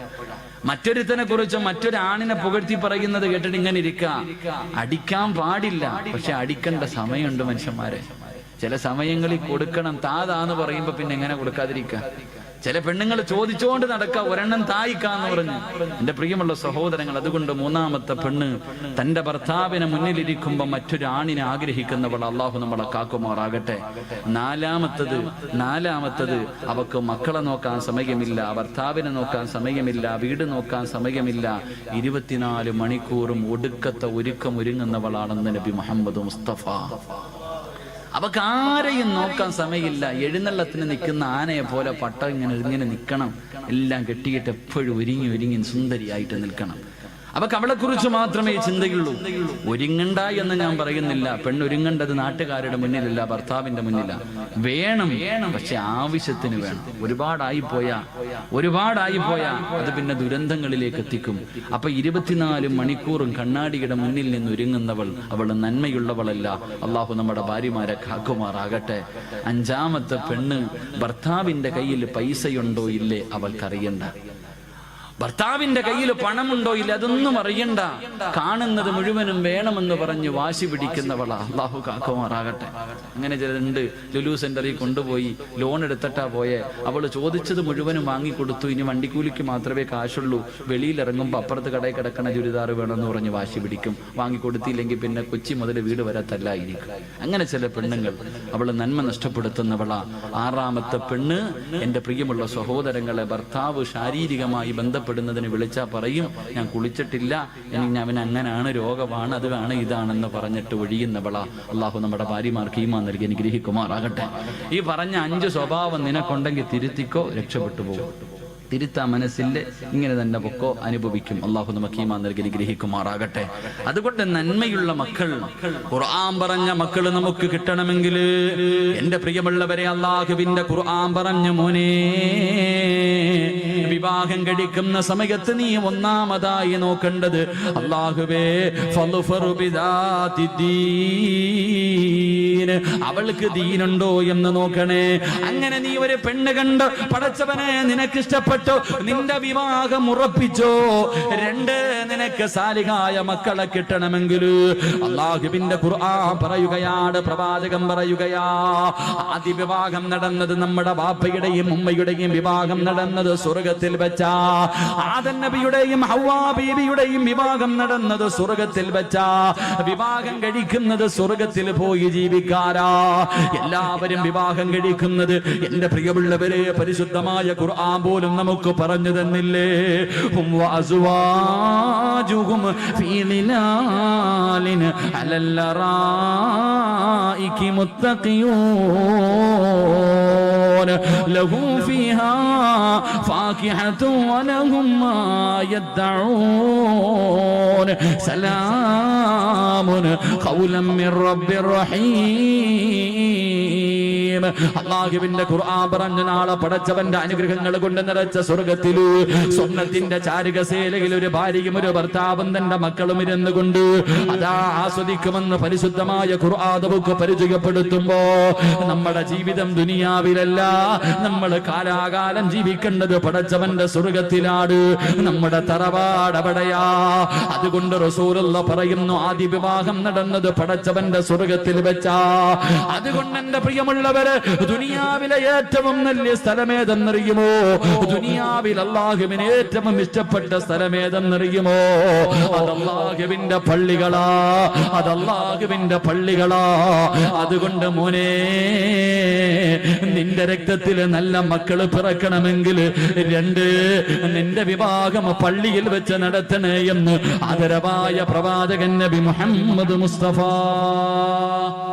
മറ്റൊരുത്തനെ കുറിച്ച് മറ്റൊരാണിനെ പുകഴ്ത്തി പറയുന്നത് കേട്ടിട്ട് ഇങ്ങനെ ഇരിക്ക. അടിക്കാൻ പാടില്ല, പക്ഷെ അടിക്കേണ്ട സമയമുണ്ട് മനുഷ്യന്മാരെ. ചില സമയങ്ങളിൽ കൊടുക്കണം. താതാന്ന് പറയുമ്പോ പിന്നെ എങ്ങനെ കൊടുക്കാതിരിക്ക? ചില പെണ്ണുങ്ങൾ ചോദിച്ചുകൊണ്ട് നടക്ക, ഒരെണ്ണം തായിക്കാന്ന് പറഞ്ഞു. എന്റെ പ്രിയമുള്ള സഹോദരങ്ങൾ, അതുകൊണ്ട് മൂന്നാമത്തെ പെണ്ണ് തന്റെ ഭർത്താവിനെ മുന്നിലിരിക്കുമ്പോ മറ്റൊരു ആണിനെ ആഗ്രഹിക്കുന്നവൾ. അള്ളാഹു നമ്മളെ കാക്കുമാറാകട്ടെ. നാലാമത്തത് അവക്ക് മക്കളെ നോക്കാൻ സമയമില്ല, ഭർത്താവിനെ നോക്കാൻ സമയമില്ല, വീട് നോക്കാൻ സമയമില്ല. 24 മണിക്കൂറും ഒടുക്കത്തെ ഒരുങ്ങുന്നവളാണെന്ന് നബി മുഹമ്മദ് മുസ്തഫ. അവക്ക് ആരെയും നോക്കാൻ സമയമില്ല. എഴുന്നള്ളത്തിന് നിൽക്കുന്ന ആനയെ പോലെ പട്ട ഇങ്ങനെ നിൽക്കണം. എല്ലാം കെട്ടിയിട്ട് എപ്പോഴും ഒരുങ്ങി സുന്ദരിയായിട്ട് നിൽക്കണം. അവക്ക് അവളെ കുറിച്ച് മാത്രമേ ചിന്തയുള്ളൂ. ഒരുങ്ങണ്ട എന്ന് ഞാൻ പറയുന്നില്ല. പെണ്ണൊരുങ്ങേണ്ടത് നാട്ടുകാരുടെ മുന്നിലല്ല, ഭർത്താവിന്റെ മുന്നില. വേണം, പക്ഷെ ആവശ്യത്തിന് വേണം. ഒരുപാടായി പോയാ അത് പിന്നെ ദുരന്തങ്ങളിലേക്ക് എത്തിക്കും. അപ്പൊ 24 മണിക്കൂറും കണ്ണാടിയുടെ മുന്നിൽ നിന്ന് ഒരുങ്ങുന്നവൾ അവൾ നന്മയുള്ളവളല്ല. അള്ളാഹു നമ്മുടെ ഭാര്യമാരെ കാക്കുമാറാകട്ടെ. 5ാമത്തെ പെണ്ണ് ഭർത്താവിന്റെ കയ്യിൽ പൈസയുണ്ടോ ഇല്ലേ അവൾക്കറിയണ്ട. ഭർത്താവിന്റെ കയ്യിൽ പണമുണ്ടോ ഇല്ല അതൊന്നും അറിയണ്ട. കാണുന്നത് മുഴുവനും വേണമെന്ന് പറഞ്ഞ് വാശി പിടിക്കുന്നവളാ. അള്ളാഹു കാക്കുമാറാകട്ടെ. അങ്ങനെ ചിലരുണ്ട്, ലുലു സെന്ററിൽ കൊണ്ടുപോയി ലോൺ എടുത്തിട്ടാ പോയെ. അവള് ചോദിച്ചത് മുഴുവനും വാങ്ങിക്കൊടുത്തു, ഇനി വണ്ടിക്കൂലിക്ക് മാത്രമേ കാശുള്ളൂ. വെളിയിലിറങ്ങുമ്പോൾ അപ്പുറത്ത് കടയിൽ കിടക്കണ ചുരിദാർ വേണമെന്ന് പറഞ്ഞ് വാശി പിടിക്കും. വാങ്ങിക്കൊടുത്തില്ലെങ്കിൽ പിന്നെ കൊച്ചി മുതൽ വീട് വരെ തല്ലായിരിക്കും. അങ്ങനെ ചില പെണ്ണുങ്ങൾ, അവള് നന്മ നഷ്ടപ്പെടുത്തുന്നവളാ. 6ാമത്തെ പെണ്ണ്, എന്റെ പ്രിയമുള്ള സഹോദരങ്ങളെ, ഭർത്താവ് ശാരീരികമായി ബന്ധപ്പെടുന്നതിന് വിളിച്ചാൽ പറയും, ഞാൻ കുളിച്ചിട്ടില്ല, എനിക്ക് അവൻ അങ്ങനാണ്, രോഗമാണ്, അതാണ് ഇതാണെന്ന് പറഞ്ഞിട്ട് ഒഴിയുന്നവളാ. അള്ളാഹു നമ്മുടെ ഭാര്യമാർക്ക് ഈമാൻ നൽകി അനുഗ്രഹിക്കുമാറാകട്ടെ. ഈ പറഞ്ഞ 5 സ്വഭാവം നിനക്കുണ്ടെങ്കിൽ തിരുത്തിക്കോ, രക്ഷപ്പെട്ടു പോകും. തിരുത്താ മനസ്സിന്റെ ഇങ്ങനെ തന്നെ പൊക്കോ, അനുഭവിക്കും. അള്ളാഹു നമുക്ക് ഈമാൻ നൽകി അനുഗ്രഹിക്കുമാറാകട്ടെ. അതുകൊണ്ട് നന്മയുള്ള മക്കൾ, ഖുർആൻ പറഞ്ഞ മക്കൾ നമുക്ക് കിട്ടണമെങ്കിൽ, എന്റെ പ്രിയമുള്ളവരെ, അള്ളാഹുവിന്റെ ഖുർആൻ പറഞ്ഞു, മോനെ, വിവാഹം കഴിക്കുന്ന സമയത്ത് നീ ഒന്നാമതായി നോക്കേണ്ടത്, അല്ലാഹുവേ അവൾക്ക് ദീനുണ്ടോ എന്ന് നോക്കണേ. അങ്ങനെ നീ ഒരു പെണ്ണ് കണ്ട്, പടച്ചവനെ നിനക്ക് ഇഷ്ടപ്പെട്ടു, നിന്റെ വിവാഹം ഉറപ്പിച്ചോ. 2, നിനക്ക് സാലിഹായ മക്കളെ കിട്ടണമെങ്കിൽ അല്ലാഹുവിന്റെ ഖുർആൻ പറയുകയാണ്, പ്രവാചകൻ പറയുകയാ, ആദ്യ വിവാഹം നടന്നത് നമ്മുടെ ബാപ്പയുടെയും ഉമ്മയുടെയും വിവാഹം നടന്നത് സ്വർഗത്തിൽ. സ്വർഗത്തിൽ വെച്ച. ആദം നബിയുടെയും ഹവ്വാ ബീവിയുടെയും വിവാഹം നടന്നത് സ്വർഗത്തിൽ വെച്ച. വിവാഹം കഴിക്കുന്നത് സ്വർഗത്തിൽ പോയി ജീവിക്കാരാ. എല്ലാവരും വിവാഹം കഴിക്കുന്നത് എന്റെ പ്രിയമുള്ളവരെ പരിശുദ്ധമായ ഖുർആൻ പോലും നമുക്ക് പറഞ്ഞു തന്നില്ലേ? ഹും വഅസ്വാജുഹും ഫീ ളിലാലിൻ അലൽ ലറായികി മുത്തഖിയൂൻ ലഹും ഫീഹാ ഫാകിഹതു വലഹും മാ യദ്ദഊൻ സലാമുൻ ഖൗലൻ മിർ റബ്ബിർ റഹീം. അല്ലാഹുവിന്റെ ഖുർആൻ പറഞ്ഞ നാളെ പടച്ചവന്റെ അനുഗ്രഹങ്ങൾ കൊണ്ട് നിറച്ച സ്വർഗത്തില് സ്വർണ്ണത്തിന്റെ ചാരുകസേലയിൽ ഒരു ഭാര്യയും ഒരു ഭർത്താവും തന്റെ മക്കളും ഇരുന്നു കൊണ്ട് അതാ ആസ്വദിക്കുമെന്ന് പരിശുദ്ധമായ ഖുർആൻ നമുക്ക് പരിചയപ്പെടുത്തുമ്പോ നമ്മുടെ ജീവിതം ദുനിയാവിലല്ല, നമ്മൾ കാലാകാലം ജീവിക്കേണ്ടത് പടച്ചവന്റെ സ്വർഗത്തിലാണ്. നമ്മുടെ തറവാട് അവിടെയാ. അതുകൊണ്ട് റസൂലുള്ള പറയുന്നു ആദ്യ വിവാഹം നടന്നത് പടച്ചവന്റെ സ്വർഗത്തിൽ വെച്ചാ. അതുകൊണ്ട് എന്റെ പ്രിയമുള്ളവര് ദുനിയാവിലെ ഏറ്റവും നല്ല സ്ഥലമേതെന്നറിയുമോ? ദുനിയാവിൽ അല്ലാഹുവിന് ഏറ്റവും ഇഷ്ടപ്പെട്ട സ്ഥലമേതെന്നറിയുമോ? അതല്ലാഹുവിന്റെ പള്ളികളാ, അതല്ലാഹുവിന്റെ പള്ളികളാ. അതുകൊണ്ട് മോനെ, നിന്റെ രക്തത്തിൽ നല്ല മക്കള് പിറക്കണമെങ്കിൽ രണ്ട്, നിന്റെ വിവാഹം പള്ളിയിൽ വെച്ച് നടത്തണേ എന്ന് ആദരവായ പ്രവാചകൻ നബി മുഹമ്മദ് മുസ്തഫ.